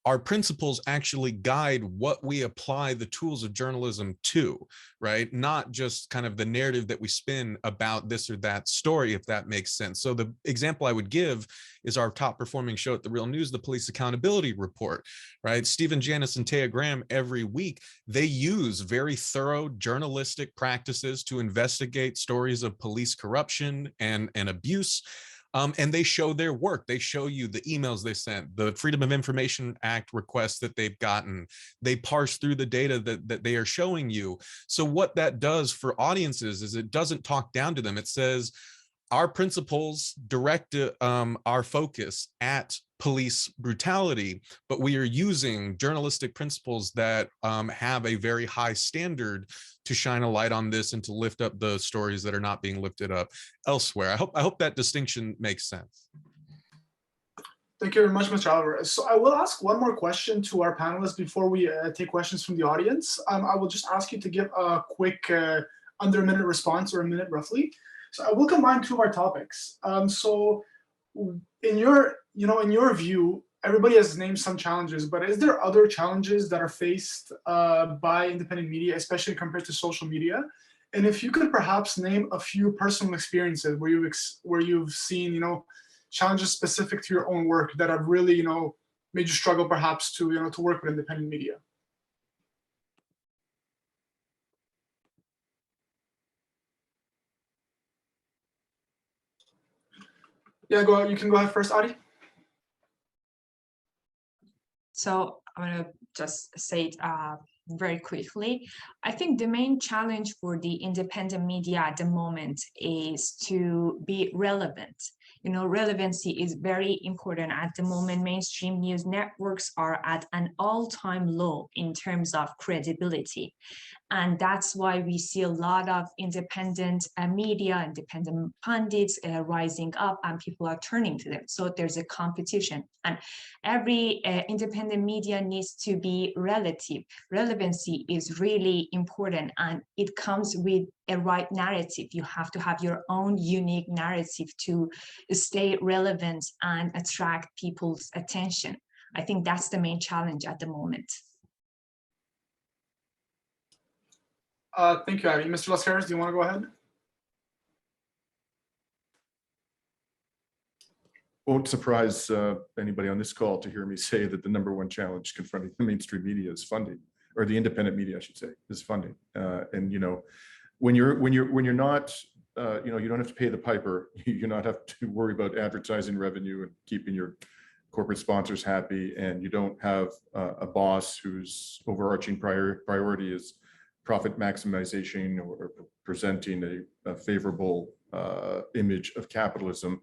Our principles actually guide what we apply the tools of journalism to, right? Not just kind of the narrative that we spin about this or that story, if that makes sense. So the example I would give is our top performing show at The Real News, the Police Accountability Report, right? Stephen Janis and Taya Graham, every week, they use very thorough journalistic practices to investigate stories of police corruption and abuse. And they show their work. They show you the emails they sent, the Freedom of Information Act requests that they've gotten. They parse through the data that they are showing you. So what that does for audiences is it doesn't talk down to them. It says, our principles direct our focus at police brutality, but we are using journalistic principles that have a very high standard to shine a light on this and to lift up the stories that are not being lifted up elsewhere. I hope that distinction makes sense. Thank you very much, Mr. Alvarez. So I will ask one more question to our panelists before we take questions from the audience. I will just ask you to give a quick under a minute response, or a minute roughly. So I will combine two of our topics. So in your view, everybody has named some challenges, but is there other challenges that are faced by independent media, especially compared to social media? And if you could perhaps name a few personal experiences where you've seen, challenges specific to your own work that have really, made you struggle perhaps to work with independent media. Yeah, you can go ahead first, Adi. So I'm going to just say it very quickly. I think the main challenge for the independent media at the moment is to be relevant. Relevancy is very important at the moment. Mainstream news networks are at an all-time low in terms of credibility. And that's why we see a lot of independent media, independent pundits rising up, and people are turning to them. So there's a competition. And every independent media needs to be relative. Relevancy is really important, and it comes with a right narrative. You have to have your own unique narrative to stay relevant and attract people's attention. I think that's the main challenge at the moment. Thank you, Abby. Mr. Lascaris, do you want to go ahead? Won't surprise anybody on this call to hear me say that the number one challenge confronting the mainstream media is funding, or the independent media, I should say, is funding. And when you're not, you don't have to pay the piper. You not have to worry about advertising revenue and keeping your corporate sponsors happy, and you don't have a boss whose overarching priority is profit maximization or presenting a favorable image of capitalism.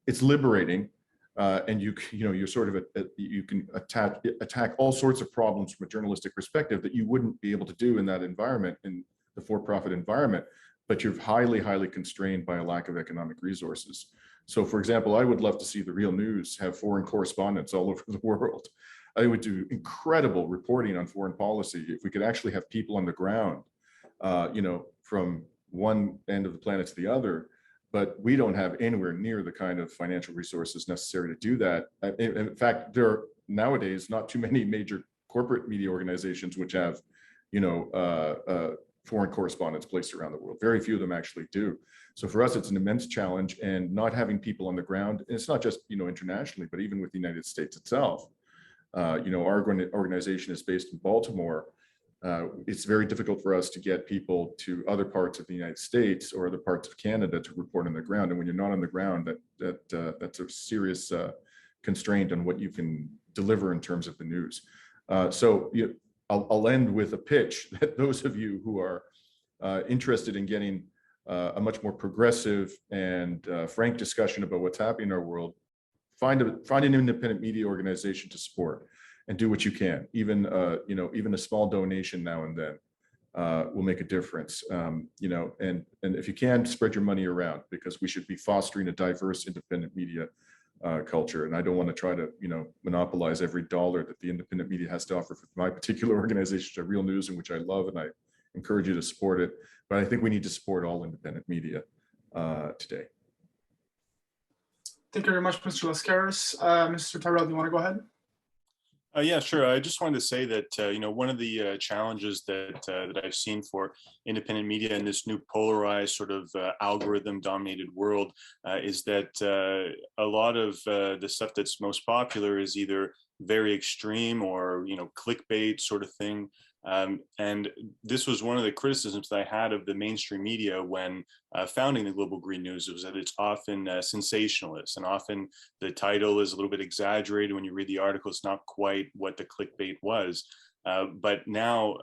It's liberating, and you're sort of you can attack all sorts of problems from a journalistic perspective that you wouldn't be able to do in that environment, in the for-profit environment. But you're highly constrained by a lack of economic resources. So, for example, I would love to see The Real News have foreign correspondents all over the world. I would do incredible reporting on foreign policy if we could actually have people on the ground, from one end of the planet to the other. But we don't have anywhere near the kind of financial resources necessary to do that. In fact, there are nowadays not too many major corporate media organizations which have, foreign correspondents placed around the world. Very few of them actually do. So for us, it's an immense challenge, and not having people on the ground. And it's not just internationally, but even with the United States itself. Our organization is based in Baltimore. It's very difficult for us to get people to other parts of the United States or other parts of Canada to report on the ground. And when you're not on the ground, that's a serious constrained on what you can deliver in terms of the news. I'll end with a pitch that those of you who are interested in getting a much more progressive and frank discussion about what's happening in our world, find an independent media organization to support and do what you can. Even even a small donation now and then will make a difference. And if you can, spread your money around, because we should be fostering a diverse independent media culture. And I don't want to try to monopolize every dollar that the independent media has to offer for my particular organization, Real News, in which I love, and I encourage you to support it. But I think we need to support all independent media today. Thank you very much, Mr. Lascaris. Mr. Tyrrell, do you want to go ahead? Yeah, sure. I just wanted to say that one of the challenges that I've seen for independent media in this new polarized sort of algorithm-dominated world is that a lot of the stuff that's most popular is either very extreme or clickbait sort of thing. And this was one of the criticisms that I had of the mainstream media when founding the Global Green News, was that it's often sensationalist, and often the title is a little bit exaggerated. When you read the article, it's not quite what the clickbait was. But now,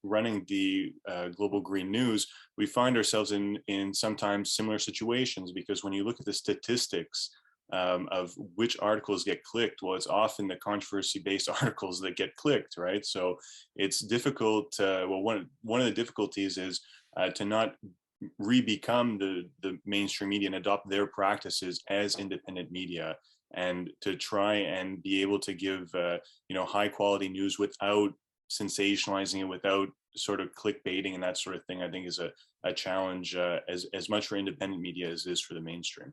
running the Global Green News, we find ourselves in sometimes similar situations, because when you look at the statistics of which articles get clicked, well, it's often the controversy-based articles that get clicked, right? So it's difficult. One of the difficulties is to not re-become the mainstream media and adopt their practices as independent media, and to try and be able to give high-quality news without sensationalizing it, without sort of clickbaiting and that sort of thing. I think is a challenge as much for independent media as it is for the mainstream.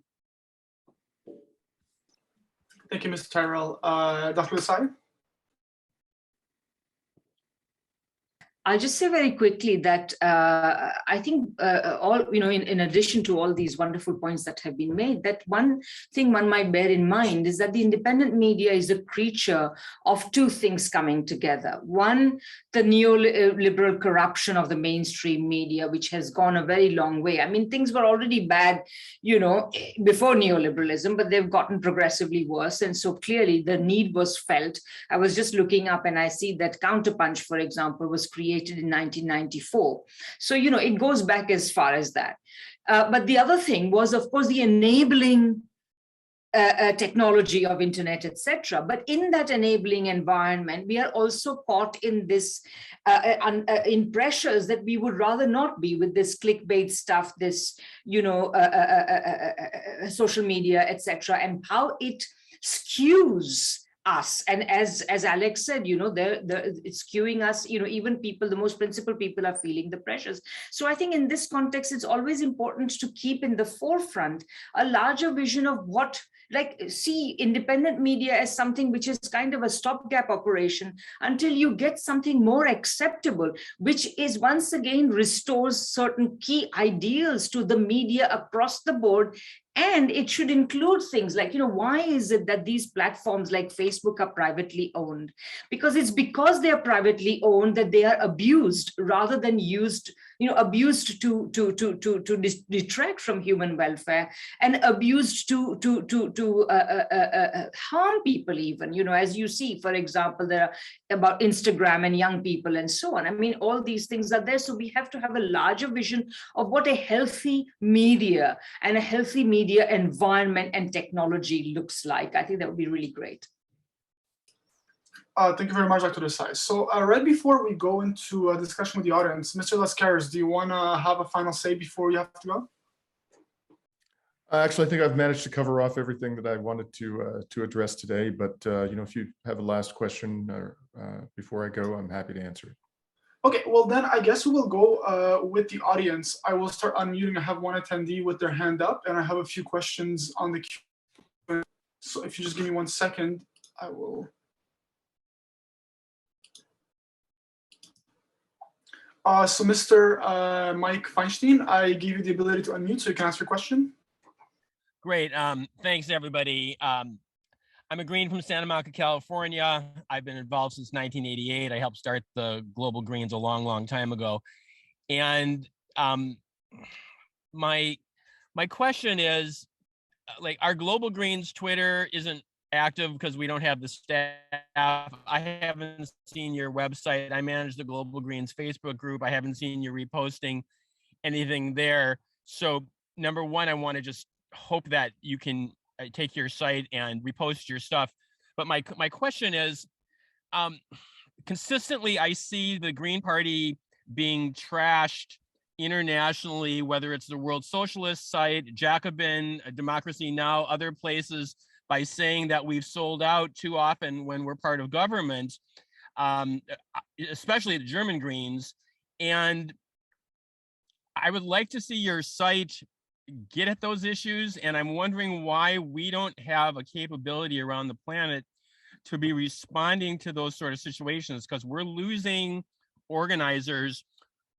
Thank you, Mr. Tyrrell. Dr. Desai? I'll just say very quickly that I think in addition to all these wonderful points that have been made, that one thing one might bear in mind is that the independent media is a creature of two things coming together. One, the neoliberal corruption of the mainstream media, which has gone a very long way. I mean, things were already bad, before neoliberalism, but they've gotten progressively worse. And so clearly the need was felt. I was just looking up and I see that Counterpunch, for example, was created in 1994. So, it goes back as far as that. But the other thing was, of course, the enabling technology of internet, etc. But in that enabling environment, we are also caught in this, in pressures that we would rather not be, with this clickbait stuff, this, social media, etc., and how it skews us. And as Alex said, it's skewing us, even people, the most principled people, are feeling the pressures. So I think in this context, it's always important to keep in the forefront a larger vision of what, see independent media as something which is kind of a stopgap operation until you get something more acceptable, which is once again restores certain key ideals to the media across the board. And it should include things like, why is it that these platforms like Facebook are privately owned? Because it's because they are privately owned that they are abused rather than used, abused to detract from human welfare, and abused to harm people even, as you see, for example, there are about Instagram and young people and so on. I mean, all these things are there. So we have to have a larger vision of what a healthy media and a healthy media environment and technology looks like. I think that would be really great. Thank you very much, Dr. Desai. So right before we go into a discussion with the audience, Mr. Lascaris, do you want to have a final say before you have to go? Actually, I think I've managed to cover off everything that I wanted to address today. But if you have a last question before I go, I'm happy to answer it. Okay, well then I guess we will go with the audience. I will start unmuting. I have one attendee with their hand up, and I have a few questions on the queue. So if you just give me 1 second, I will. So Mr. Mike Feinstein, I gave you the ability to unmute so you can ask your question. Great. Thanks, everybody. I'm a Green from Santa Monica, California. I've been involved since 1988. I helped start the Global Greens a long, long time ago. And my question is, our Global Greens Twitter isn't active because we don't have the staff. I haven't seen your website. I manage the Global Greens Facebook group. I haven't seen you reposting anything there. So number one, I want to just hope that you can take your site and repost your stuff. But my question is, consistently, I see the Green Party being trashed internationally, whether it's the World Socialist site, Jacobin, Democracy Now, other places, by saying that we've sold out too often when we're part of government, especially the German Greens. And I would like to see your site get at those issues. And I'm wondering why we don't have a capability around the planet to be responding to those sort of situations, because we're losing organizers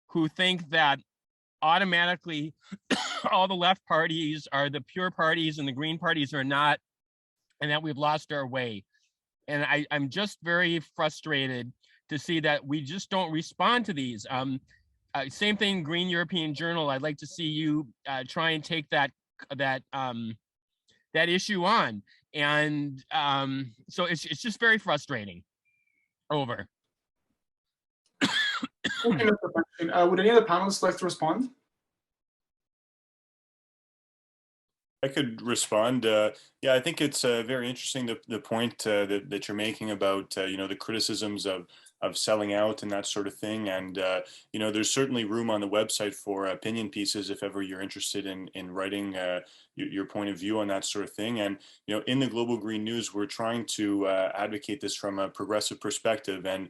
who think that automatically all the left parties are the pure parties and the green parties are not, and that we've lost our way. And I'm just very frustrated to see that we just don't respond to these. Same thing, Green European Journal. I'd like to see you try and take that issue on. And so it's just very frustrating. Over. Okay, Mr. Franklin. Would any of the panelists like to respond? I could respond. Yeah, I think it's very interesting the point that you're making about the criticisms of selling out and that sort of thing. And there's certainly room on the website for opinion pieces if ever you're interested in writing your point of view on that sort of thing. And in the Global Green News, we're trying to advocate this from a progressive perspective. And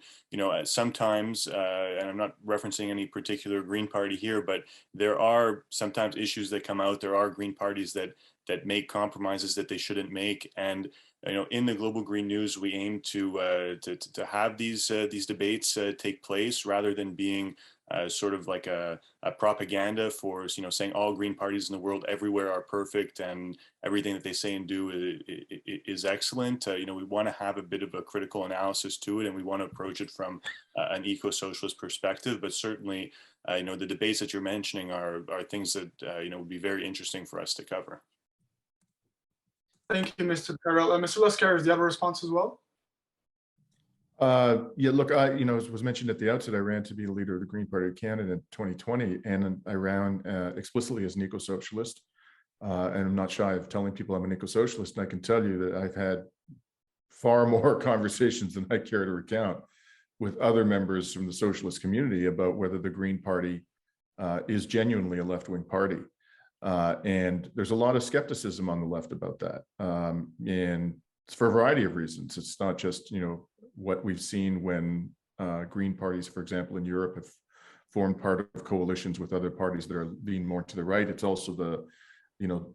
sometimes, and I'm not referencing any particular Green Party here, but there are sometimes issues that come out. There are Green parties that make compromises that they shouldn't make. And in the Global Green News, we aim to have these debates take place rather than being sort of like a propaganda for saying all green parties in the world everywhere are perfect and everything that they say and do is excellent. We want to have a bit of a critical analysis to it, and we want to approach it from an eco-socialist perspective. But certainly, the debates that you're mentioning are things that would be very interesting for us to cover. Thank you, Mr. Tyrrell. Mr. Lascaris, do you have a response as well? Yeah, look, as was mentioned at the outset, I ran to be the leader of the Green Party of Canada in 2020, and I ran explicitly as an eco-socialist. And I'm not shy of telling people I'm an eco-socialist, and I can tell you that I've had far more conversations than I care to recount with other members from the socialist community about whether the Green Party is genuinely a left-wing party. And there's a lot of skepticism on the left about that. And it's for a variety of reasons. It's not just, what we've seen when Green parties, for example, in Europe have formed part of coalitions with other parties that are leaning more to the right. It's also the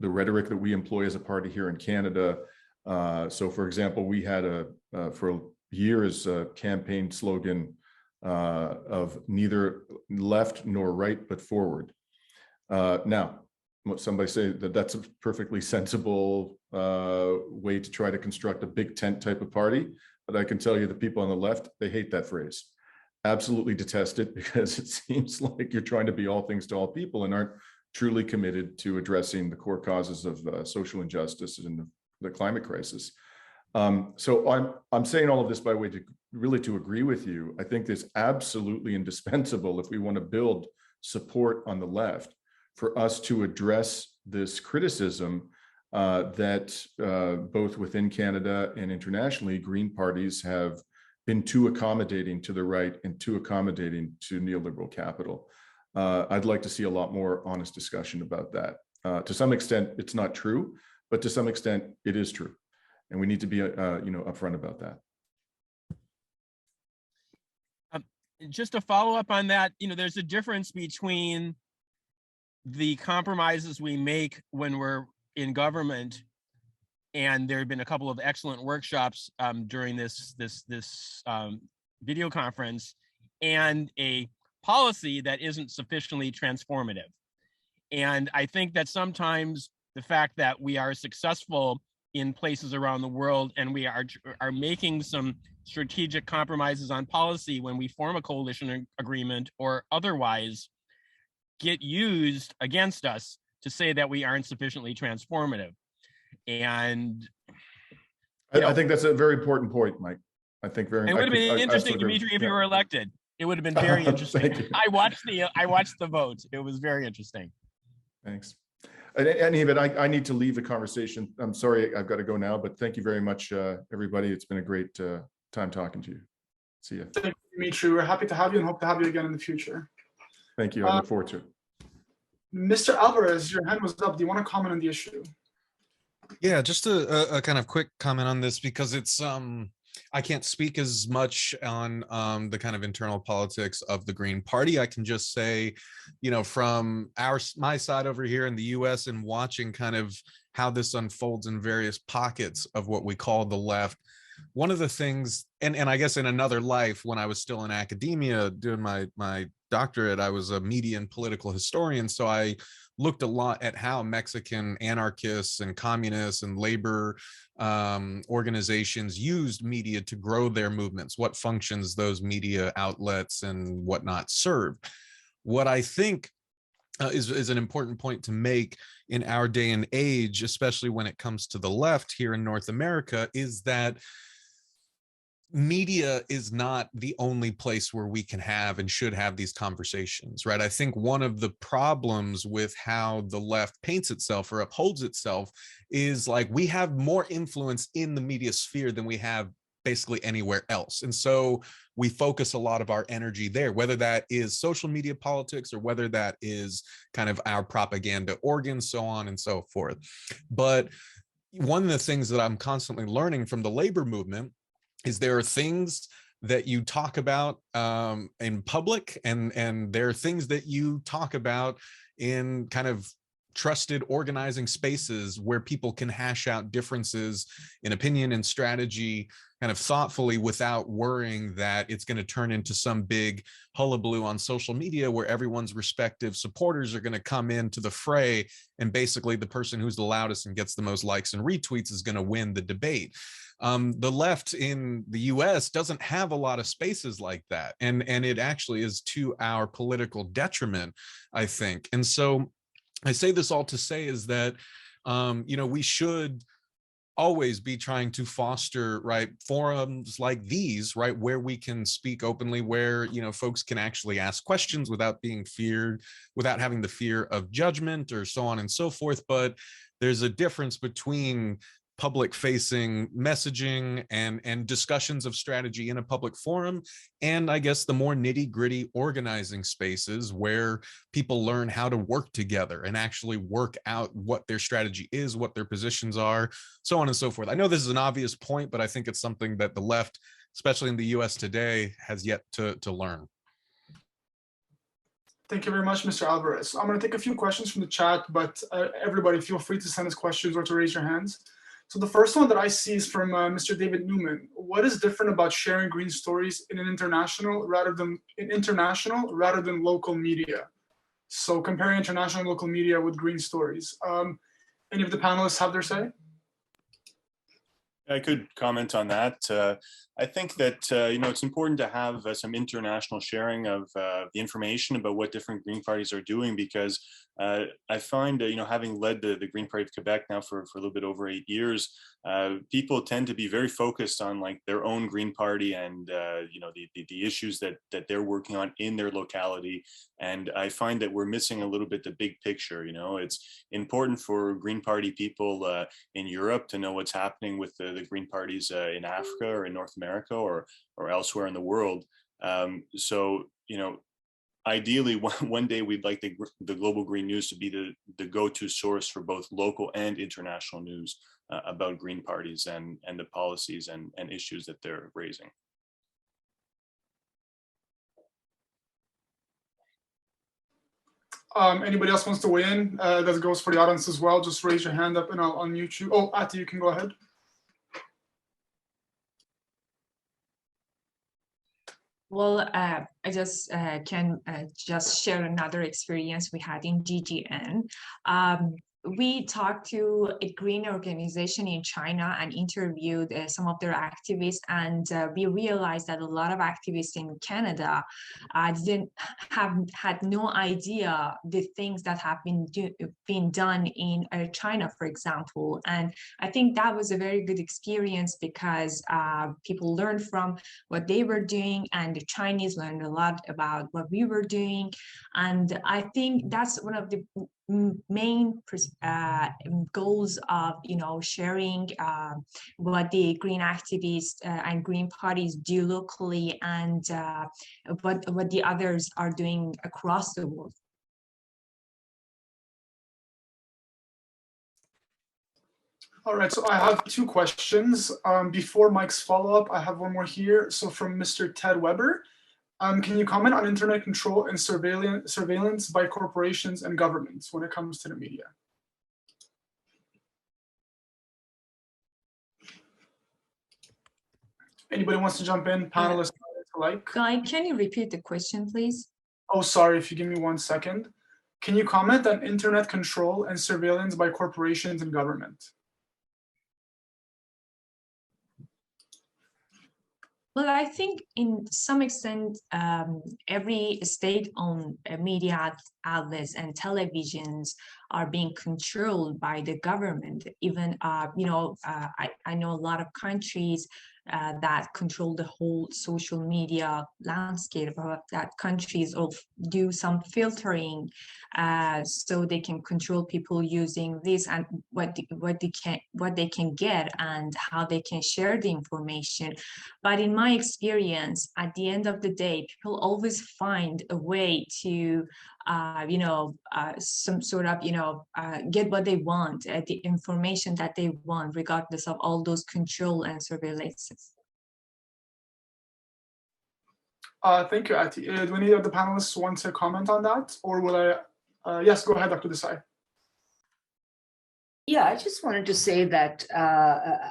rhetoric that we employ as a party here in Canada. So for example, we had for years a campaign slogan of neither left nor right, but forward. Now, somebody say that that's a perfectly sensible way to try to construct a big tent type of party. But I can tell you the people on the left, they hate that phrase. Absolutely detest it, because it seems like you're trying to be all things to all people and aren't truly committed to addressing the core causes of social injustice and the climate crisis. So I'm saying all of this by way to really to agree with you. I think it's absolutely indispensable, if we want to build support on the left, for us to address this criticism that both within Canada and internationally, Green parties have been too accommodating to the right and too accommodating to neoliberal capital. I'd like to see a lot more honest discussion about that. To some extent, it's not true, but to some extent, it is true. And we need to be upfront about that. Just to follow up on that, there's a difference between the compromises we make when we're in government, and there have been a couple of excellent workshops during this video conference, and a policy that isn't sufficiently transformative. And I think that sometimes the fact that we are successful in places around the world and we are making some strategic compromises on policy when we form a coalition agreement or otherwise, get used against us to say that we aren't sufficiently transformative. And I think that's a very important point, Mike. I think It would have been interesting, Dimitri, if you were elected. It would have been very interesting. Thank you. I watched the vote. It was very interesting. Thanks. In any event, I need to leave the conversation. I'm sorry, I've got to go now, but thank you very much, everybody. It's been a great time talking to you. See you. Thank you, Dimitri. We're happy to have you and hope to have you again in the future. Thank you. I look forward to it. Mr. Alvarez, your hand was up. Do you want to comment on the issue? Yeah, just a kind of quick comment on this, because it's I can't speak as much on the kind of internal politics of the Green Party. I can just say, you know, from my side over here in the US and watching kind of how this unfolds in various pockets of what we call the left. One of the things, and I guess in another life, when I was still in academia doing my doctorate, I was a media and political historian. So I looked a lot at how Mexican anarchists and communists and labor organizations used media to grow their movements, what functions those media outlets and whatnot serve. What I think is an important point to make in our day and age, especially when it comes to the left here in North America, is that media is not the only place where we can have and should have these conversations, right? I think one of the problems with how the left paints itself or upholds itself is like we have more influence in the media sphere than we have basically anywhere else. And so we focus a lot of our energy there, whether that is social media politics or whether that is kind of our propaganda organs, so on and so forth. But one of the things that I'm constantly learning from the labor movement is there are things that you talk about in public, and there are things that you talk about in kind of trusted organizing spaces where people can hash out differences in opinion and strategy kind of thoughtfully without worrying that it's going to turn into some big hullabaloo on social media where everyone's respective supporters are going to come into the fray, and basically the person who's the loudest and gets the most likes and retweets is going to win the debate. The left in the US doesn't have a lot of spaces like that. And it actually is to our political detriment, I think. And so I say this all to say is that, you know, we should always be trying to foster, right, forums like these, right, where we can speak openly, where, you know, folks can actually ask questions without being feared, without having the fear of judgment or so on and so forth. But there's a difference between public facing messaging and discussions of strategy in a public forum, and I guess the more nitty gritty organizing spaces where people learn how to work together and actually work out what their strategy is, what their positions are, so on and so forth. I know this is an obvious point, but I think it's something that the left, especially in the US today, has yet to learn. Thank you very much, Mr. Alvarez. I'm going to take a few questions from the chat, but everybody feel free to send us questions or to raise your hands. So the first one that I see is from Mr. David Newman. What is different about sharing green stories in an international rather than local media? So comparing international and local media with green stories. Any of the panelists have their say? I could comment on that. I think that you know, it's important to have some international sharing of the information about what different Green parties are doing, because I find you know, having led the Green Party of Quebec now for a little bit over 8 years, people tend to be very focused on like their own Green Party and you know, the issues that they're working on in their locality. And I find that we're missing a little bit the big picture. You know, it's important for Green Party people in Europe to know what's happening with the Green parties in Africa or in North America or elsewhere in the world. So, you know, ideally, one day we'd like the Global Green News to be the go-to source for both local and international news about Green parties and the policies and issues that they're raising. Anybody else wants to weigh in? That goes for the audience as well. Just raise your hand up and I'll unmute you. Oh, Ati, you can go ahead. Well, I just can just share another experience we had in GGN. we talked to a green organization in China and interviewed some of their activists, and we realized that a lot of activists in Canada had no idea the things that have been done in China, for example. And I think that was a very good experience because people learned from what they were doing, and the Chinese learned a lot about what we were doing. And I think that's one of the main goals of sharing what the green activists and green parties do locally, and what the others are doing across the world. All right, so I have two questions. Before Mike's follow-up, I have one more here. So from Mr. Ted Weber, can you comment on internet control and surveillance by corporations and governments when it comes to the media? Anybody wants to jump in? Panelists alike. Guy, can you repeat the question, please? Oh, sorry, if you give me 1 second. Can you comment on internet control and surveillance by corporations and government? Well, I think in some extent, every state-owned media outlets and televisions are being controlled by the government. Even, I know a lot of countries that control the whole social media landscape, that countries will do some filtering so they can control people using this and what they can get and how they can share the information. But in my experience, at the end of the day, people always find a way to some sort of get what they want, the information that they want, regardless of all those control and surveillances. Thank you, Ati. Do any of the panelists want to comment on that, or will I? Yes, go ahead, Dr. Desai. Yeah, I just wanted to say that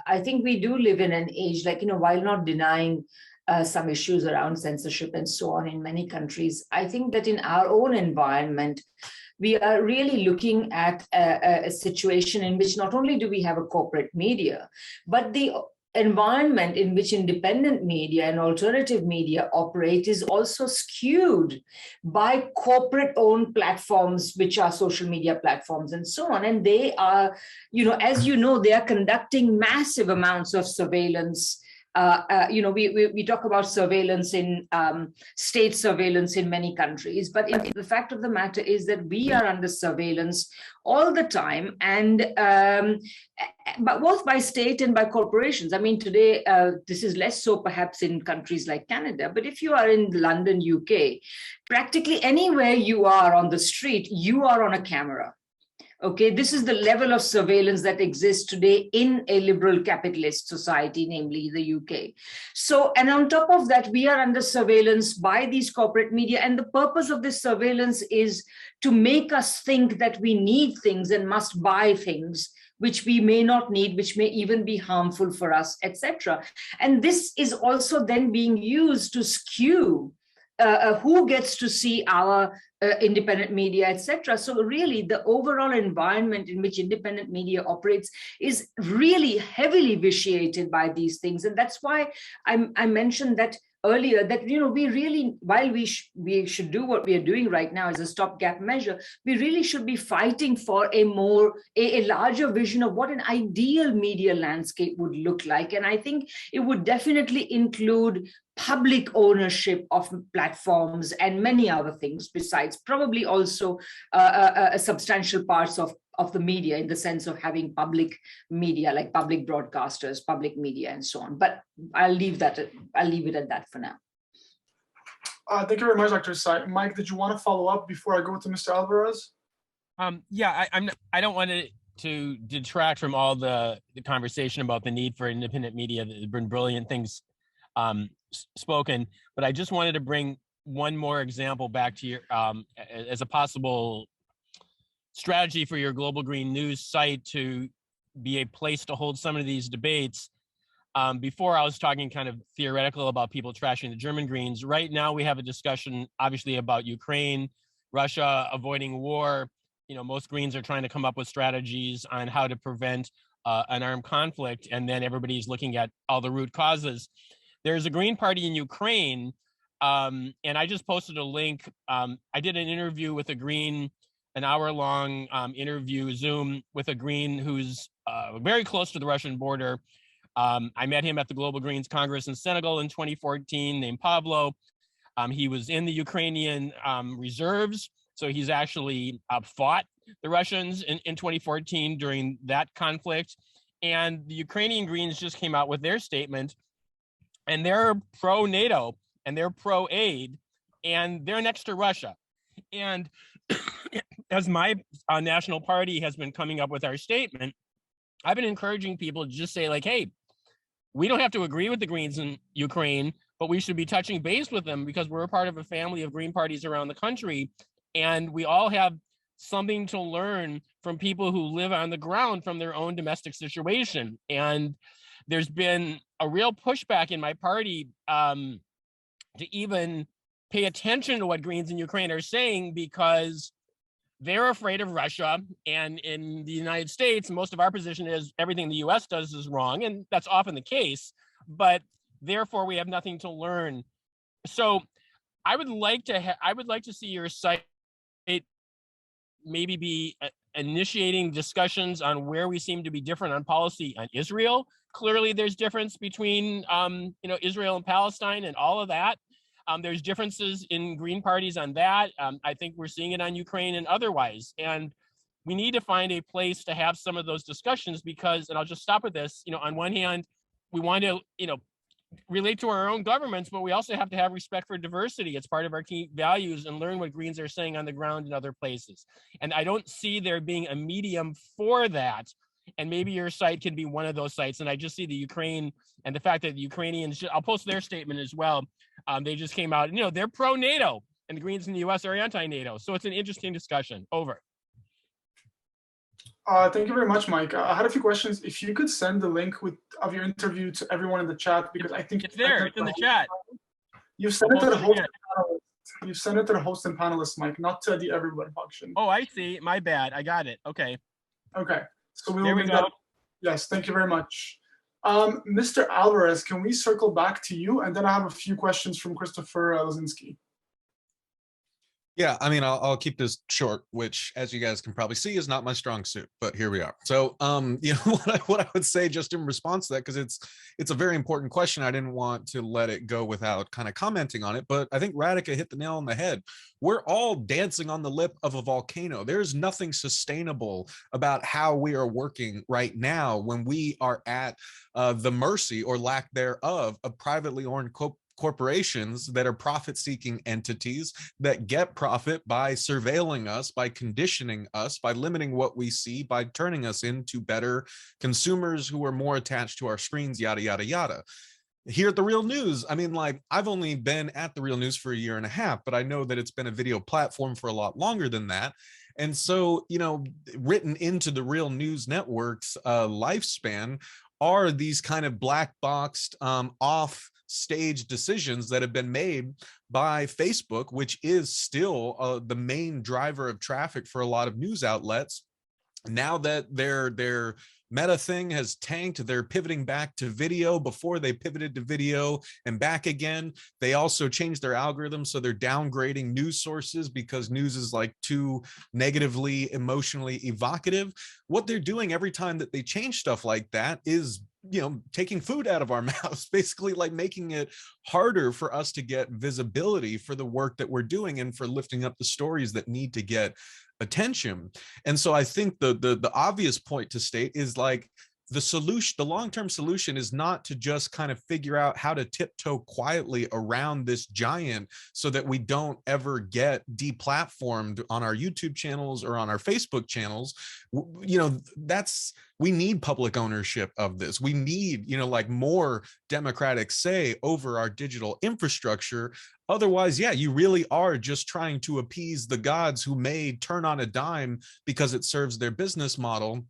I think we do live in an age, while not denying some issues around censorship and so on in many countries, I think that in our own environment, we are really looking at a situation in which not only do we have a corporate media, but the environment in which independent media and alternative media operate is also skewed by corporate-owned platforms, which are social media platforms and so on. And they are, as you know, they are conducting massive amounts of surveillance. We talk about surveillance in state surveillance in many countries, but the fact of the matter is that we are under surveillance all the time, and but both by state and by corporations. I mean, today, this is less so perhaps in countries like Canada, but if you are in London, UK, practically anywhere you are on the street, you are on a camera. Okay, this is the level of surveillance that exists today in a liberal capitalist society, namely the UK. So, and on top of that, we are under surveillance by these corporate media. And the purpose of this surveillance is to make us think that we need things and must buy things which we may not need, which may even be harmful for us, etc. And this is also then being used to skew who gets to see our independent media, etc. So really, the overall environment in which independent media operates is really heavily vitiated by these things. And that's why I mentioned that earlier, that we really, while we should do what we are doing right now as a stopgap measure, we really should be fighting for a larger vision of what an ideal media landscape would look like. And I think it would definitely include public ownership of platforms and many other things besides, probably also substantial parts of the media in the sense of having public media, like public broadcasters, public media, and so on. But I'll leave it at that for now. Thank you very much, Dr. Desai. Mike, did you want to follow up before I go to Mr. Alvarez? Yeah, I don't want to detract from all the conversation about the need for independent media. There's been brilliant things spoken, but I just wanted to bring one more example back to your as a possible strategy for your Global Green News site to be a place to hold some of these debates. Before I was talking kind of theoretical about people trashing the German Greens. Right now we have a discussion obviously about Ukraine, Russia avoiding war, most Greens are trying to come up with strategies on how to prevent an armed conflict, and then everybody's looking at all the root causes. There's a Green Party in Ukraine, and I just posted a link. I did an interview with a Green, an hour-long interview Zoom with a Green who's very close to the Russian border. I met him at the Global Greens Congress in Senegal in 2014, named Pablo. He was in the Ukrainian reserves, so he's actually fought the Russians in 2014 during that conflict. And the Ukrainian Greens just came out with their statement, and they're pro-NATO, and they're pro-aid, and they're next to Russia. And as my national party has been coming up with our statement, I've been encouraging people to just say, like, hey, we don't have to agree with the Greens in Ukraine, but we should be touching base with them because we're a part of a family of Green parties around the country. And we all have something to learn from people who live on the ground from their own domestic situation. And there's been a real pushback in my party to even pay attention to what Greens in Ukraine are saying, because they're afraid of Russia. And in the United States, most of our position is everything the US does is wrong. And that's often the case, but therefore we have nothing to learn. So I would like to see your site maybe be initiating discussions on where we seem to be different on policy on Israel. Clearly there's difference between Israel and Palestine and all of that. There's differences in Green parties on that. I think we're seeing it on Ukraine and otherwise. And we need to find a place to have some of those discussions because, and I'll just stop with this, on one hand, we want to, relate to our own governments, but we also have to have respect for diversity. It's part of our key values, and learn what Greens are saying on the ground in other places. And I don't see there being a medium for that. And maybe your site can be one of those sites. And I just see the Ukraine and the fact that the Ukrainians, I'll post their statement as well. They just came out, they're pro-NATO, and the Greens in the US are anti-NATO. So it's an interesting discussion. Over. Thank you very much, Mike. I had a few questions. If you could send the link of your interview to everyone in the chat, because I think it's there. It's in the chat. You sent it to the host and panelists. You sent it to the host and panelists, Mike, not to the everyone function. Oh, I see. My bad. I got it. Okay. Okay. So there we go. Yes. Thank you very much. Mr. Alvarez, can we circle back to you? And then I have a few questions from Christopher Lazinski. Yeah, I mean, I'll keep this short, which, as you guys can probably see, is not my strong suit, but here we are. So, what I would say just in response to that, because it's a very important question, I didn't want to let it go without kind of commenting on it, but I think Radhika hit the nail on the head. We're all dancing on the lip of a volcano. There's nothing sustainable about how we are working right now when we are at the mercy or lack thereof of privately owned corporations that are profit-seeking entities that get profit by surveilling us, by conditioning us, by limiting what we see, by turning us into better consumers who are more attached to our screens, yada, yada, yada. Here at The Real News, I mean, like, I've only been at The Real News for a year and a half, but I know that it's been a video platform for a lot longer than that. And so, written into The Real News Network's lifespan are these kind of black boxed off stage decisions that have been made by Facebook, which is still the main driver of traffic for a lot of news outlets. Now that their Meta thing has tanked, they're pivoting back to video. Before they pivoted to video and back again. They also changed their algorithm, so they're downgrading news sources because news is like too negatively, emotionally evocative. What they're doing every time that they change stuff like that is, taking food out of our mouths, basically, like making it harder for us to get visibility for the work that we're doing and for lifting up the stories that need to get attention. And so I think the obvious point to state is, like, the solution, the long-term solution is not to just kind of figure out how to tiptoe quietly around this giant so that we don't ever get deplatformed on our YouTube channels or on our Facebook channels. We need public ownership of this. We need, like, more democratic say over our digital infrastructure. Otherwise, yeah, you really are just trying to appease the gods who may turn on a dime because it serves their business model.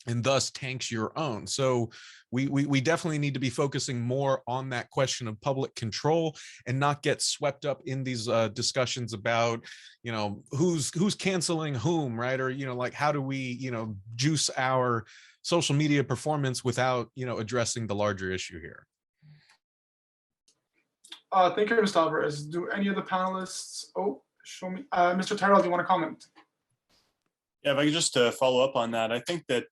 and thus tanks your own. So we definitely need to be focusing more on that question of public control and not get swept up in these discussions about, you know, who's canceling whom, right? Or, you know, like, how do we, you know, juice our social media performance without, you know, addressing the larger issue here. Thank you, Mr. Alvarez. Do any of the panelists, show me, Mr. Tyrrell, do you want to comment? Yeah, if I could just follow up on that, I think that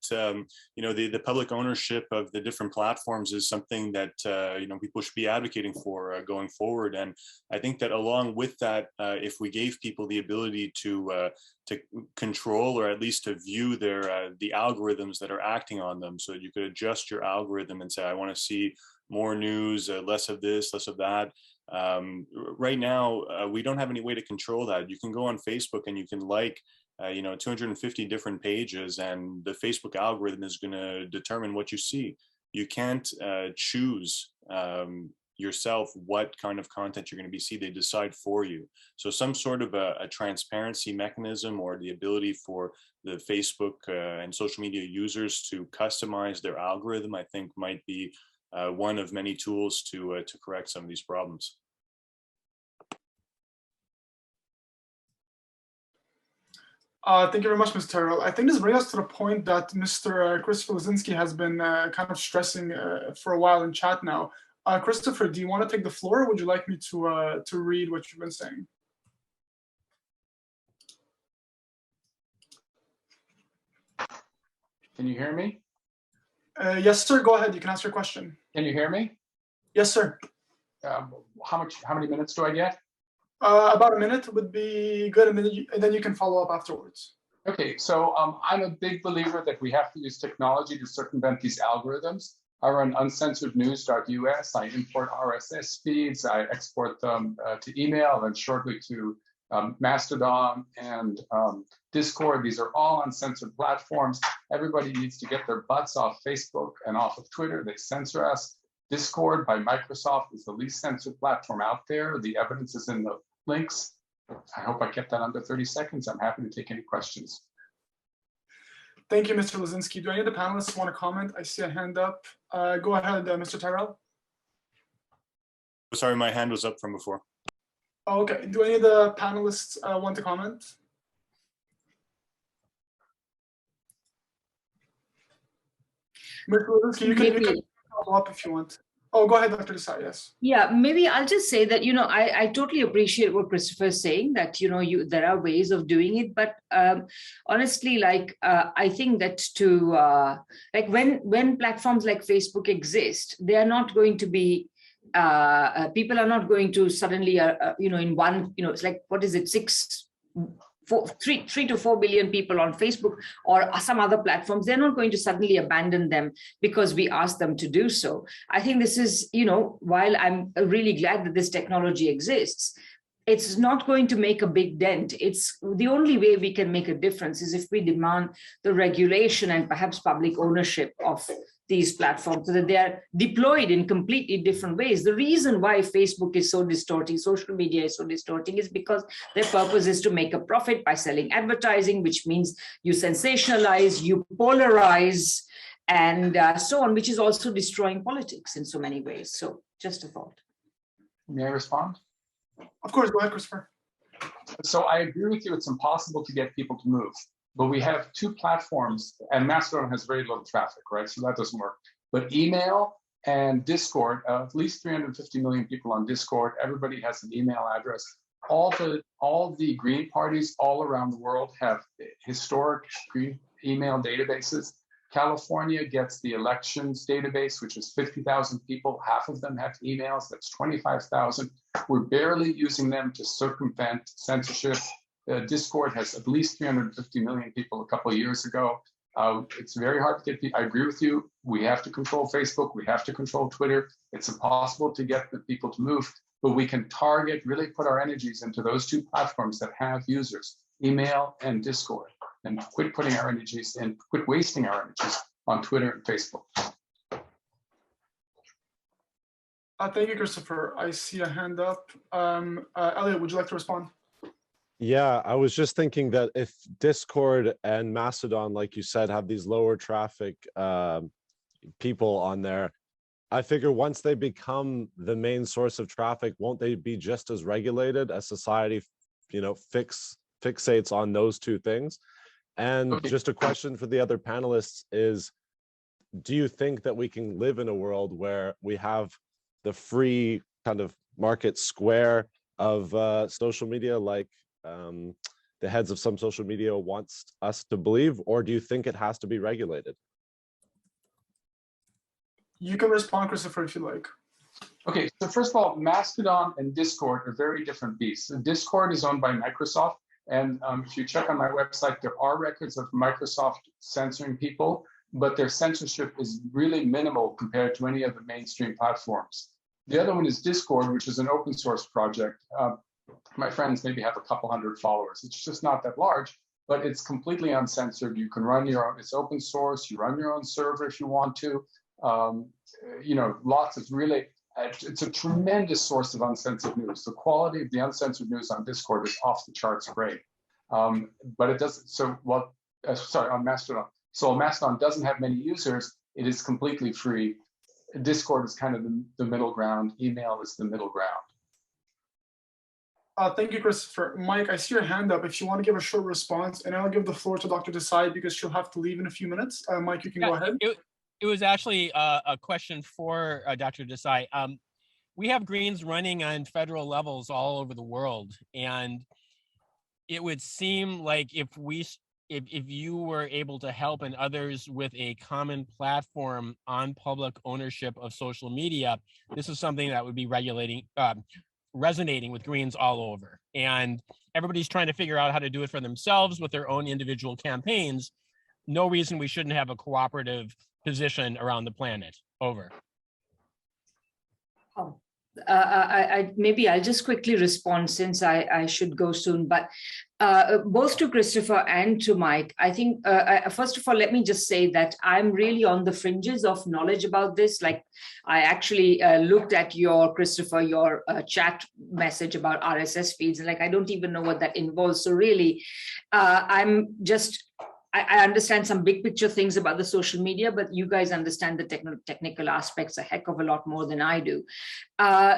you know, the public ownership of the different platforms is something that you know, people should be advocating for going forward. And I think that along with that, if we gave people the ability to control, or at least to view their the algorithms that are acting on them, so that you could adjust your algorithm and say, I want to see more news, less of this, less of that. Right now, we don't have any way to control that. You can go on Facebook and you can like you know, 250 different pages, and the Facebook algorithm is going to determine what you see. You can't choose yourself what kind of content you're going to be see. They decide for you. So some sort of a transparency mechanism, or the ability for the Facebook and social media users to customize their algorithm, I think might be one of many tools to correct some of these problems. Thank you very much, Mr. Tyrrell. I think this brings us to the point that Mr. Christopher Lazinski has been kind of stressing for a while in chat now. Christopher, do you want to take the floor, or would you like me to read what you've been saying? Can you hear me? Yes, sir. Go ahead. You can ask your question. Can you hear me? Yes, sir. How many minutes do I get? About a minute would be good, and then you can follow up afterwards. Okay, so I'm a big believer that we have to use technology to circumvent these algorithms. I run uncensorednews.us. I import RSS feeds. I export them to email and shortly to Mastodon and Discord. These are all uncensored platforms. Everybody needs to get their butts off Facebook and off of Twitter. They censor us. Discord by Microsoft is the least censored platform out there. The evidence is in the links. I hope I kept that under 30 seconds. I'm happy to take any questions. Thank you, Mr. Lazinski. Do any of the panelists want to comment? I see a hand up. Go ahead, Mr. Tyrrell. Sorry, my hand was up from before. Oh, okay. Do any of the panelists want to comment? Mr. Lazinski, you can follow up if you want. Oh, go ahead, Dr. Desai, yes. Yeah, maybe I'll just say that, you know, I totally appreciate what Christopher is saying, that, you know, there are ways of doing it. But honestly, like, I think that like when platforms like Facebook exist, they are not going to be, people are not going to suddenly, you know, in one, you know, it's like, what is it, 3 to 4 billion people on Facebook or some other platforms, they're not going to suddenly abandon them because we ask them to do so. I think this is, you know, while I'm really glad that this technology exists, it's not going to make a big dent. It's the only way we can make a difference is if we demand the regulation and perhaps public ownership of these platforms so that they are deployed in completely different ways. The reason why Facebook is so distorting, social media is so distorting, is because their purpose is to make a profit by selling advertising, which means you sensationalize, you polarize, and so on, which is also destroying politics in so many ways. So just a thought. May I respond? Of course, go ahead, Christopher. So I agree with you, it's impossible to get people to move. But we have two platforms, and Mastodon has very little traffic, right? So that doesn't work. But email and Discord, at least 350 million people on Discord. Everybody has an email address. All the Green parties all around the world have historic Green email databases. California gets the elections database, which is 50,000 people. Half of them have emails. That's 25,000. We're barely using them to circumvent censorship. Discord has at least 350 million people a couple of years ago. It's very hard to get people. I agree with you. We have to control Facebook. We have to control Twitter. It's impossible to get the people to move, but we can target, really put our energies into those two platforms that have users, email and Discord, and quit putting our energies and quit wasting our energies on Twitter and Facebook. Thank you, Christopher. I see a hand up. Elliot, would you like to respond? Yeah, I was just thinking that if Discord and Mastodon, like you said, have these lower traffic people on there, I figure once they become the main source of traffic, won't they be just as regulated as society, fixates on those two things? And just a question for the other panelists is, do you think that we can live in a world where we have the free kind of market square of social media, like the heads of some social media wants us to believe, or do you think it has to be regulated? You can respond, Christopher, if you like. Okay, so first of all, Mastodon and Discord are very different beasts. Discord is owned by Microsoft, and if you check on my website, there are records of Microsoft censoring people, but their censorship is really minimal compared to any of the mainstream platforms. The other one is Discord, which is an open source project. My friends maybe have a couple hundred followers. It's just not that large, but it's completely uncensored. You can run your own, it's open source, you run your own server if you want to. Lots of really, it's a tremendous source of uncensored news. The quality of the uncensored news on Discord is off the charts great. But it doesn't, on Mastodon. So Mastodon doesn't have many users. It is completely free. Discord is kind of the middle ground. Email is the middle ground. Thank you, Christopher. Mike, I see your hand up. If you want to give a short response, and I'll give the floor to Dr. Desai because she'll have to leave in a few minutes. Mike, you can go ahead. It was actually a question for Dr. Desai. We have Greens running on federal levels all over the world, and it would seem like if you were able to help and others with a common platform on public ownership of social media, this is something that would be resonating with Greens all over. And everybody's trying to figure out how to do it for themselves with their own individual campaigns. No reason we shouldn't have a cooperative position around the planet. Over. Maybe I'll just quickly respond since I should go soon, but both to Christopher and to Mike, I think, first of all, let me just say that I'm really on the fringes of knowledge about this. Like, I actually looked at your chat message about RSS feeds, and I don't even know what that involves. So really, I understand some big picture things about the social media, but you guys understand the technical aspects a heck of a lot more than I do.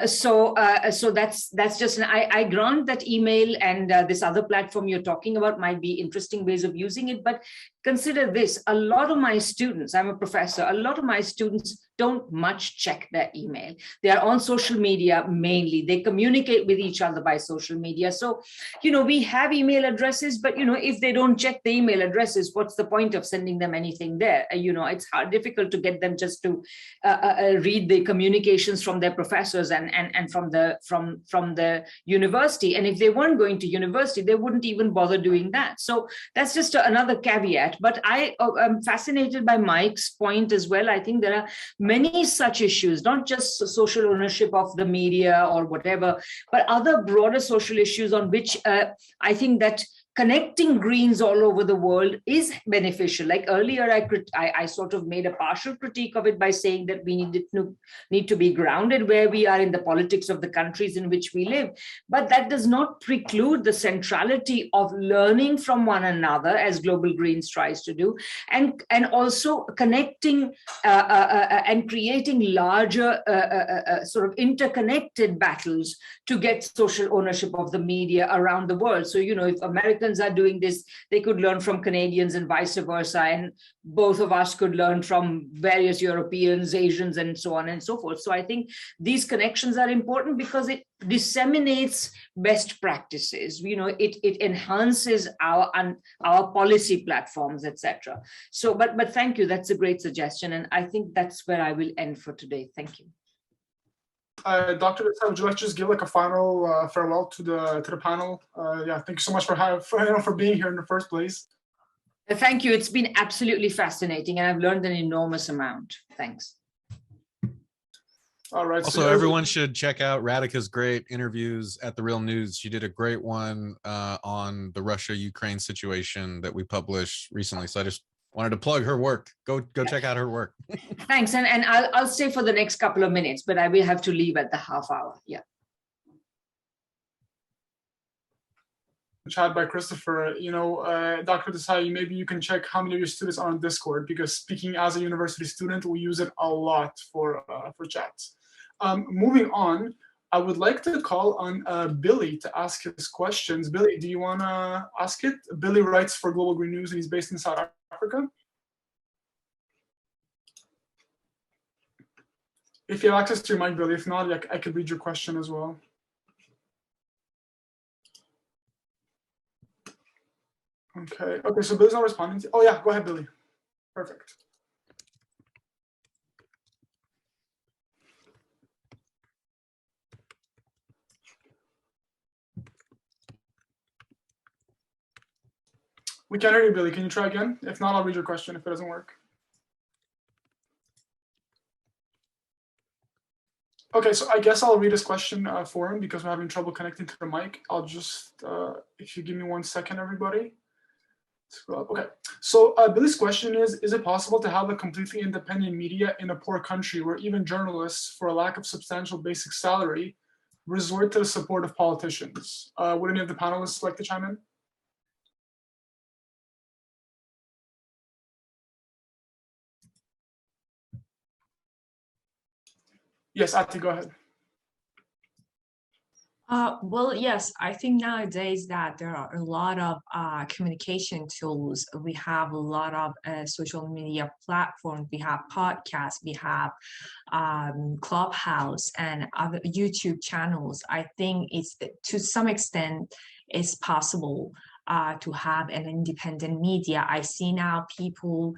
So that's just, I grant that email and this other platform you're talking about might be interesting ways of using it, but consider this, a lot of my students, I'm a professor, a lot of my students don't much check their email. They are on social media mainly. They communicate with each other by social media. So, we have email addresses, but, if they don't check the email addresses, what's the point of sending them anything there? It's difficult to get them just to read the communications from their professors and from the university. And if they weren't going to university, they wouldn't even bother doing that. So that's just another caveat. But I am fascinated by Mike's point as well. I think there are many such issues, not just social ownership of the media or whatever, but other broader social issues on which I think that connecting Greens all over the world is beneficial. Like earlier, I sort of made a partial critique of it by saying that we need to be grounded where we are in the politics of the countries in which we live. But that does not preclude the centrality of learning from one another, as Global Greens tries to do, and also connecting and creating larger sort of interconnected battles to get social ownership of the media around the world. So, if Americans are doing this, they could learn from Canadians and vice versa. And both of us could learn from various Europeans, Asians, and so on and so forth. So I think these connections are important because it disseminates best practices. It enhances our policy platforms, etc. So, but thank you. That's a great suggestion. And I think that's where I will end for today. Thank you. Dr. Desai, would you like to just give a final farewell to the panel? Thank you so much for being here in the first place. Thank you. It's been absolutely fascinating, and I've learned an enormous amount. Thanks. All right. Also, everyone should check out Radhika's great interviews at The Real News. She did a great one on the Russia-Ukraine situation that we published recently. So I just wanted to plug her work. Go check out her work. Thanks. And I'll stay for the next couple of minutes, but I will have to leave at the half hour. Yeah. chat by Christopher, Dr. Desai, maybe you can check how many of your students are on Discord, because speaking as a university student, we use it a lot for chats. Moving on, I would like to call on Billy to ask his questions. Billy, do you want to ask it? Billy writes for Global Green News and he's based in South Africa. If you have access to your mic, Billy, if not, I could read your question as well. Okay, so Billy's not responding to, oh yeah, go ahead, Billy. Perfect. We can't hear you, Billy. Can you try again? If not, I'll read your question if it doesn't work. Okay, so I guess I'll read his question for him because we're having trouble connecting to the mic. I'll just, if you give me 1 second, everybody. Okay, so Billy's question is it possible to have a completely independent media in a poor country where even journalists, for a lack of substantial basic salary, resort to the support of politicians? Would any of the panelists like to chime in? Yes, Ati, go ahead. Well, yes, I think nowadays that there are a lot of communication tools. We have a lot of social media platforms. We have podcasts, we have Clubhouse and other YouTube channels. I think it's to some extent it's possible to have an independent media. I see now people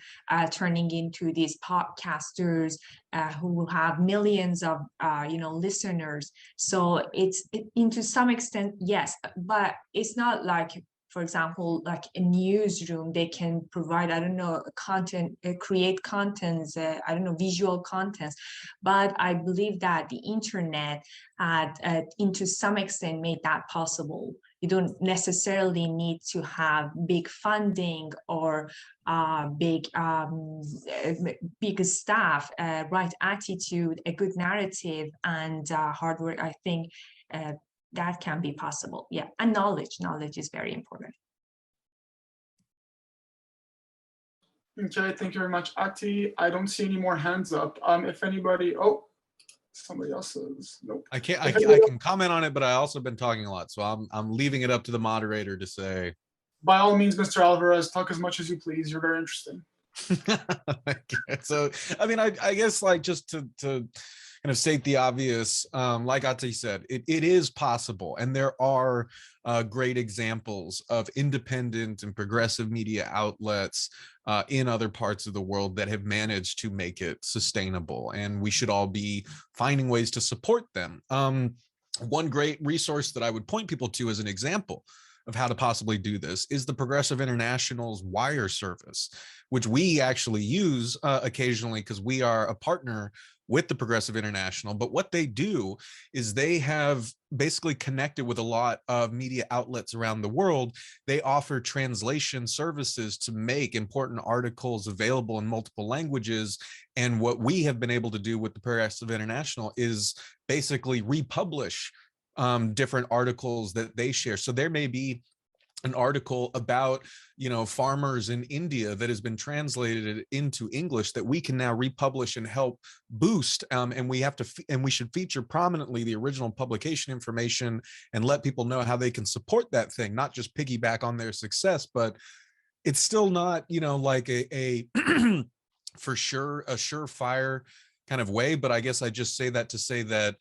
turning into these podcasters who have millions of listeners. So it's to some extent, yes, but it's not like, for example, like a newsroom, they can provide, I don't know, content, create contents, I don't know, visual contents. But I believe that the internet had, into some extent, made that possible. You don't necessarily need to have big funding or big staff, right attitude, a good narrative, and hard work. I think that can be possible. Yeah, and knowledge is very important. Okay, thank you very much, Ati. I don't see any more hands up. If anybody, somebody else says nope. I can comment on it, but I also been talking a lot, so I'm leaving it up to the moderator to say. By all means, Mr. Alvarez, talk as much as you please. You're very interesting. So, I mean, I guess like just to kind of state the obvious, like Ati said, it is possible, and there are great examples of independent and progressive media outlets in other parts of the world that have managed to make it sustainable, and we should all be finding ways to support them. One great resource that I would point people to as an example of how to possibly do this is the Progressive International's Wire service, which we actually use occasionally because we are a partner with the Progressive International. But what they do is they have basically connected with a lot of media outlets around the world. They offer translation services to make important articles available in multiple languages. And what we have been able to do with the Progressive International is basically republish different articles that they share. So there may be an article about, farmers in India that has been translated into English that we can now republish and help boost. And we should feature prominently the original publication information and let people know how they can support that thing, not just piggyback on their success, but it's still not, like a for sure, a surefire kind of way. But I guess I just say that to say that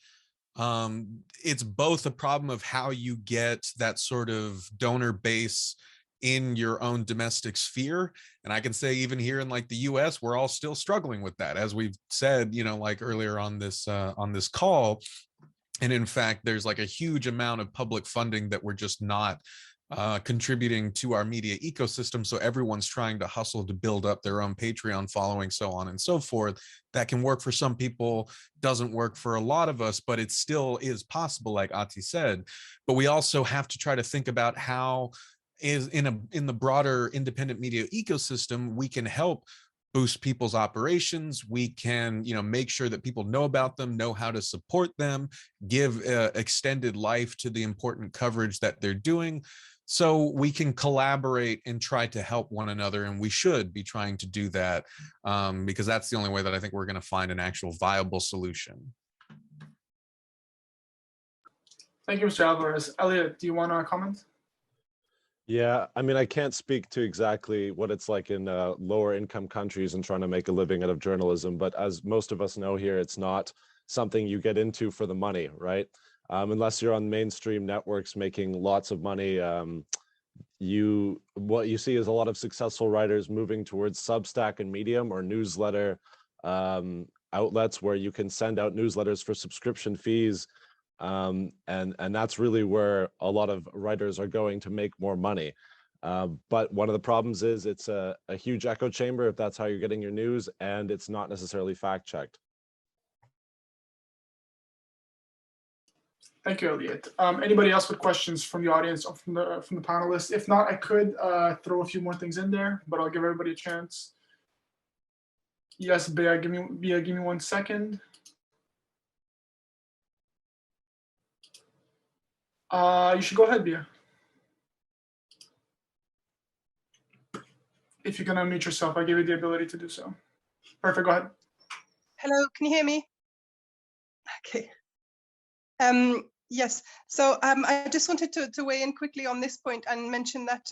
it's both a problem of how you get that sort of donor base in your own domestic sphere. And I can say even here in like the US, we're all still struggling with that, as we've said, like earlier on this call. And in fact, there's like a huge amount of public funding that we're just not contributing to our media ecosystem. So everyone's trying to hustle to build up their own Patreon following, so on and so forth. That can work for some people, doesn't work for a lot of us, but it still is possible, like Ati said. But we also have to try to think about how is in the broader independent media ecosystem, we can help boost people's operations. We can, make sure that people know about them, know how to support them, give extended life to the important coverage that they're doing. so we can collaborate and try to help one another. And we should be trying to do that because that's the only way that I think we're going to find an actual viable solution. Thank you, Mr. Alvarez. Elliot, do you want to comment? Yeah, I mean, I can't speak to exactly what it's like in lower income countries and trying to make a living out of journalism, but as most of us know here, it's not something you get into for the money, right? Unless you're on mainstream networks making lots of money, what you see is a lot of successful writers moving towards Substack and Medium or newsletter outlets where you can send out newsletters for subscription fees. And that's really where a lot of writers are going to make more money. But one of the problems is it's a huge echo chamber if that's how you're getting your news, and it's not necessarily fact checked. Thank you, Elliot. Anybody else with questions from the audience or from the panelists? If not, I could throw a few more things in there, but I'll give everybody a chance. Yes, Bea, give me 1 second. You should go ahead, Bea. If you can unmute yourself, I give you the ability to do so. Perfect, go ahead. Hello, can you hear me? Okay. Yes, so I just wanted to weigh in quickly on this point and mention that,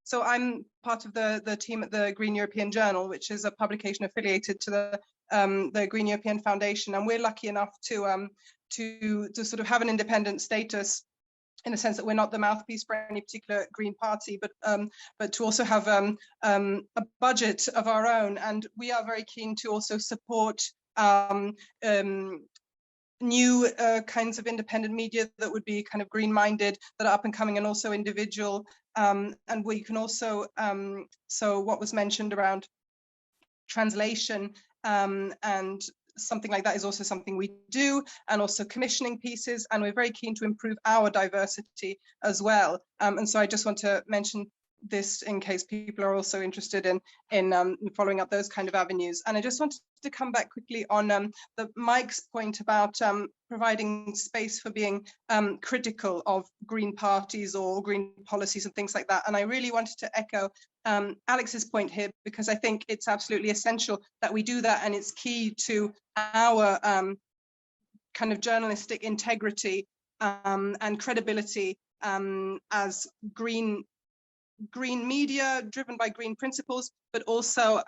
so I'm part of the team at the Green European Journal, which is a publication affiliated to the Green European Foundation, and we're lucky enough to sort of have an independent status in the sense that we're not the mouthpiece for any particular Green Party, but to also have a budget of our own, and we are very keen to also support new kinds of independent media that would be kind of green-minded, that are up and coming, and also individual. And we can also, so what was mentioned around translation and something like that is also something we do, and also commissioning pieces, and we're very keen to improve our diversity as well. And so I just want to mention this in case people are also interested in following up those kind of avenues. And I just wanted to come back quickly on Mike's point about providing space for being critical of green parties or green policies and things like that. And I really wanted to echo Alex's point here, because I think it's absolutely essential that we do that, and it's key to our kind of journalistic integrity and credibility as green media driven by green principles, but also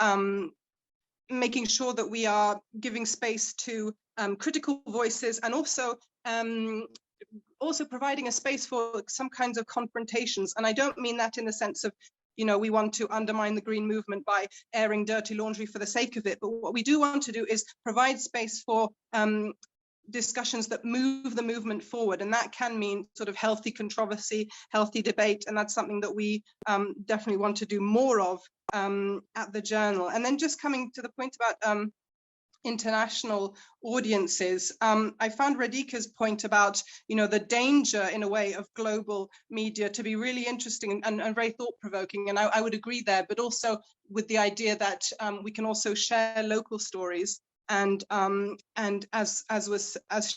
making sure that we are giving space to critical voices, and also providing a space for some kinds of confrontations. And I don't mean that in the sense of, you know, we want to undermine the green movement by airing dirty laundry for the sake of it, but what we do want to do is provide space for discussions that move the movement forward, and that can mean sort of healthy controversy, healthy debate, and that's something that we definitely want to do more of at the Journal. And then just coming to the point about international audiences, I found Radhika's point about, you know, the danger in a way of global media to be really interesting and very thought-provoking, and I would agree there, but also with the idea that we can also share local stories. And as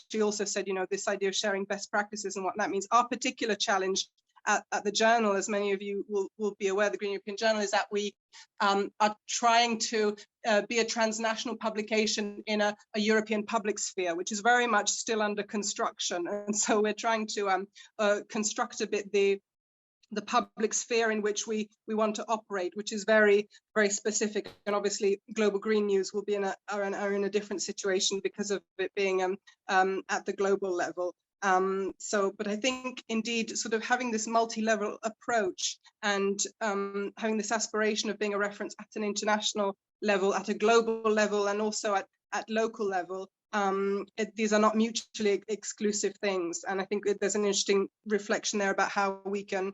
she also said, you know, this idea of sharing best practices and what that means. Our particular challenge at the Journal, as many of you will be aware, the Green European Journal, is that we are trying to be a transnational publication in a European public sphere, which is very much still under construction. And so we're trying to construct a bit the public sphere in which we want to operate, which is very, very specific. And obviously Global Green News will be are in a different situation because of it being at the global level. But I think indeed sort of having this multi-level approach and having this aspiration of being a reference at an international level, at a global level, and also at local level, these are not mutually exclusive things. And I think there's an interesting reflection there about how we can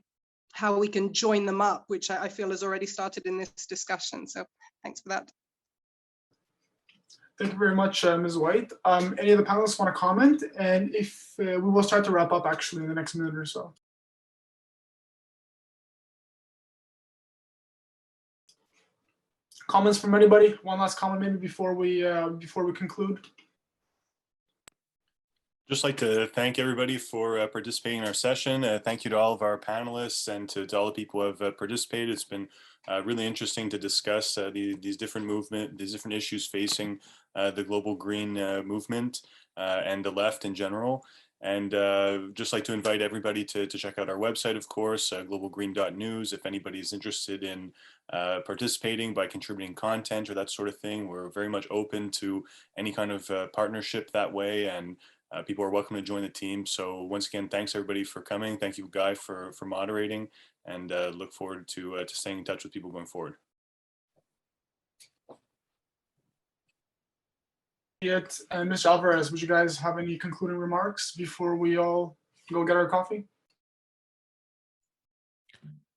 join them up, which I feel has already started in this discussion. So thanks for that. Thank you very much, Ms. White. Any of the panelists want to comment? And if we will start to wrap up actually in the next minute or so. Comments from anybody? One last comment maybe before we conclude. Just like to thank everybody for participating in our session. Thank you to all of our panelists and to all the people who have participated. It's been really interesting to discuss these different issues facing the global green movement and the left in general. And just like to invite everybody to check out our website, of course, GlobalGreen.News. If anybody's interested in participating by contributing content or that sort of thing, we're very much open to any kind of partnership that way. And people are welcome to join the team. So once again, thanks everybody for coming. Thank you, Guy, for moderating, and look forward to staying in touch with people going forward. And Mr. Alvarez, would you guys have any concluding remarks before we all go get our coffee?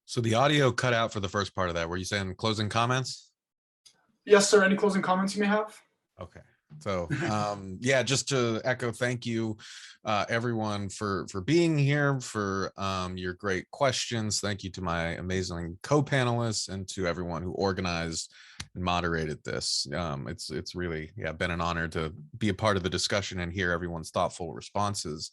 So the audio cut out for the first part of that. Were you saying closing comments? Yes, sir. Any closing comments you may have? Okay. So yeah, just to echo, thank you everyone for being here, for your great questions. Thank you to my amazing co-panelists and to everyone who organized and moderated this. It's really been an honor to be a part of the discussion and hear everyone's thoughtful responses.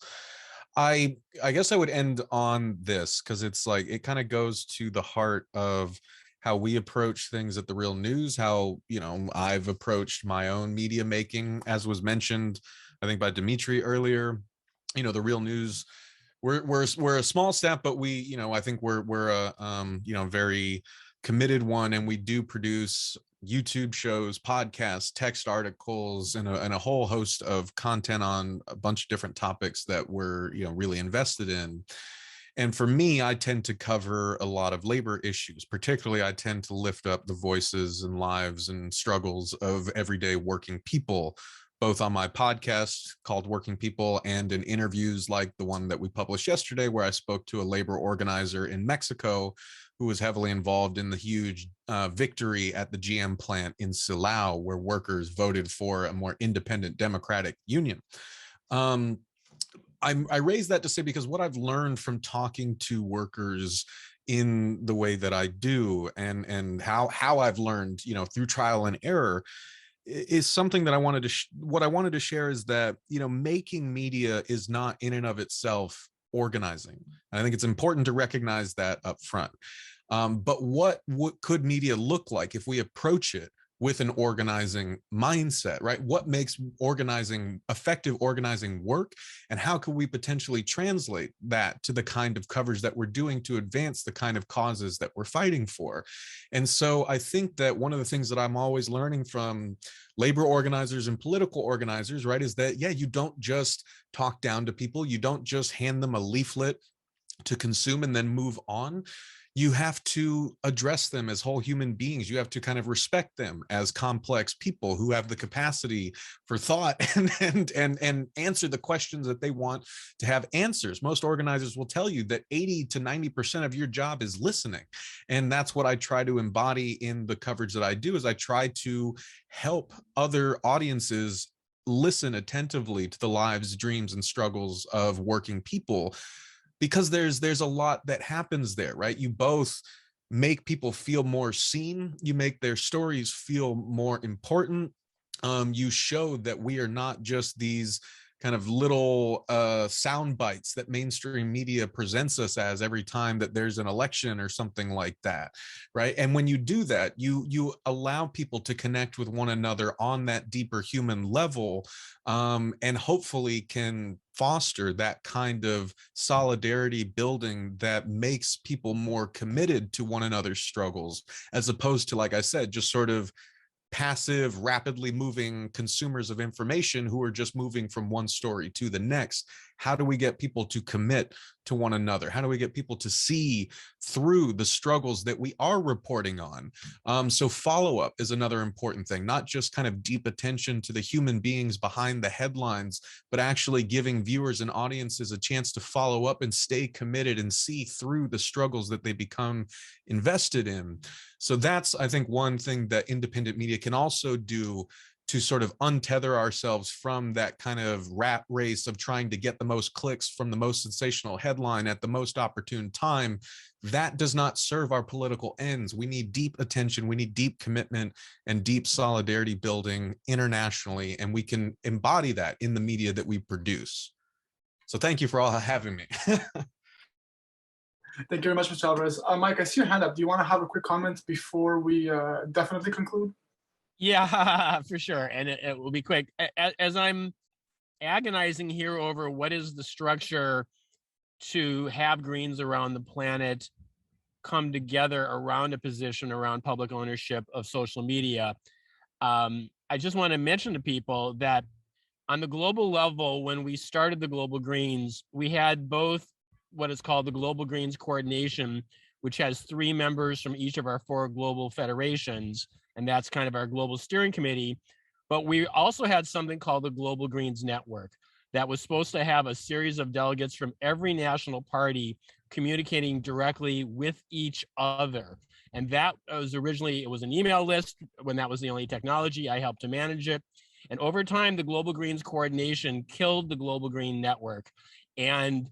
I guess I would end on this because it's like it kind of goes to the heart of how we approach things at the Real News, how, you know, I've approached my own media making, as was mentioned, I think by Dimitri earlier. You know, the Real News, we're a small staff, but we, you know, I think we're a you know, very committed one, and we do produce YouTube shows, podcasts, text articles, and a whole host of content on a bunch of different topics that we're, you know, really invested in. And for me, I tend to cover a lot of labor issues. Particularly, I tend to lift up the voices and lives and struggles of everyday working people, both on my podcast called Working People and in interviews like the one that we published yesterday, where I spoke to a labor organizer in Mexico who was heavily involved in the huge victory at the GM plant in Silao, where workers voted for a more independent democratic union. I raise that to say, because what I've learned from talking to workers in the way that I do, and how I've learned, you know, through trial and error, is something that I wanted to what I wanted to share is that, you know, making media is not in and of itself organizing. And I think it's important to recognize that up front. But what could media look like if we approach it with an organizing mindset, right? What makes effective organizing work, and how could we potentially translate that to the kind of coverage that we're doing to advance the kind of causes that we're fighting for? And so I think that one of the things that I'm always learning from labor organizers and political organizers, right, is that, yeah, you don't just talk down to people, you don't just hand them a leaflet to consume and then move on. You have to address them as whole human beings. You have to kind of respect them as complex people who have the capacity for thought and answer the questions that they want to have answers. Most organizers will tell you that 80 to 90% of your job is listening. And that's what I try to embody in the coverage that I do, is I try to help other audiences listen attentively to the lives, dreams, and struggles of working people. Because there's a lot that happens there, right? You both make people feel more seen. You make their stories feel more important. You show that we are not just these kind of little sound bites that mainstream media presents us as every time that there's an election or something like that, right? And when you do that, you allow people to connect with one another on that deeper human level, and hopefully can foster that kind of solidarity building that makes people more committed to one another's struggles, as opposed to, like I said, just sort of passive, rapidly moving consumers of information who are just moving from one story to the next. How do we get people to commit to one another? How do we get people to see through the struggles that we are reporting on? So follow-up is another important thing, not just kind of deep attention to the human beings behind the headlines, but actually giving viewers and audiences a chance to follow up and stay committed and see through the struggles that they become invested in. So that's, I think, one thing that independent media can also do to sort of untether ourselves from that kind of rat race of trying to get the most clicks from the most sensational headline at the most opportune time. That does not serve our political ends. We need deep attention, we need deep commitment and deep solidarity building internationally, and we can embody that in the media that we produce. So thank you for all having me. Thank you very much, Mr. Alvarez. Mike, I see your hand up. Do you want to have a quick comment before we definitely conclude? Yeah, for sure. And it will be quick. As I'm agonizing here over what is the structure to have Greens around the planet come together around a position around public ownership of social media, I just want to mention to people that on the global level, when we started the Global Greens, we had both what is called the Global Greens Coordination, which has 3 members from each of our 4 global federations, and that's kind of our global steering committee. But we also had something called the Global Greens Network that was supposed to have a series of delegates from every national party communicating directly with each other. And that was originally, it was an email list when that was the only technology. I helped to manage it. And over time, the Global Greens Coordination killed the Global Green Network and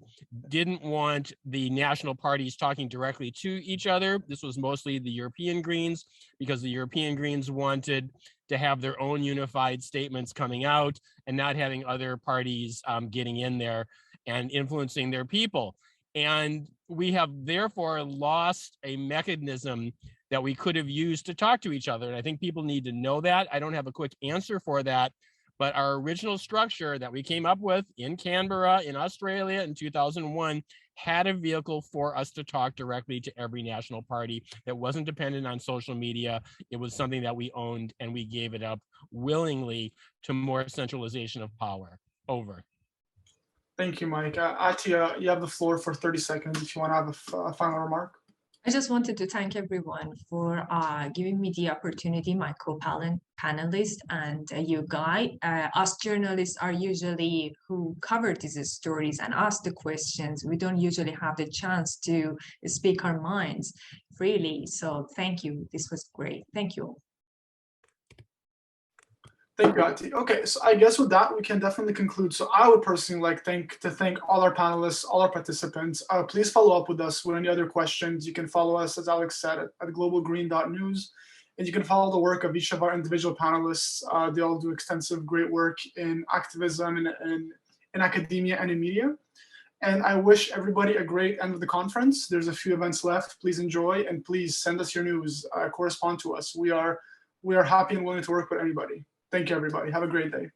didn't want the national parties talking directly to each other. This was mostly the European Greens, because the European Greens wanted to have their own unified statements coming out and not having other parties getting in there and influencing their people. And we have therefore lost a mechanism that we could have used to talk to each other. And I think people need to know that. I don't have a quick answer for that, but our original structure that we came up with in Canberra, in Australia in 2001, had a vehicle for us to talk directly to every national party that wasn't dependent on social media. It was something that we owned, and we gave it up willingly to more centralization of power. Over. Thank you, Mike. Ati, you have the floor for 30 seconds if you want to have a final remark. I just wanted to thank everyone for giving me the opportunity, my co-panelists and you, Guy. Us journalists are usually who cover these stories and ask the questions. We don't usually have the chance to speak our minds freely. So thank you. This was great. Thank you. Thank you, Ati. Okay, so I guess with that, we can definitely conclude. So I would personally like to thank all our panelists, all our participants. Please follow up with us with any other questions. You can follow us, as Alex said, at GlobalGreen.News. And you can follow the work of each of our individual panelists. They all do extensive, great work in activism and in academia and in media. And I wish everybody a great end of the conference. There's a few events left. Please enjoy, and please send us your news, correspond to us. We are happy and willing to work with anybody. Thank you, everybody. Have a great day.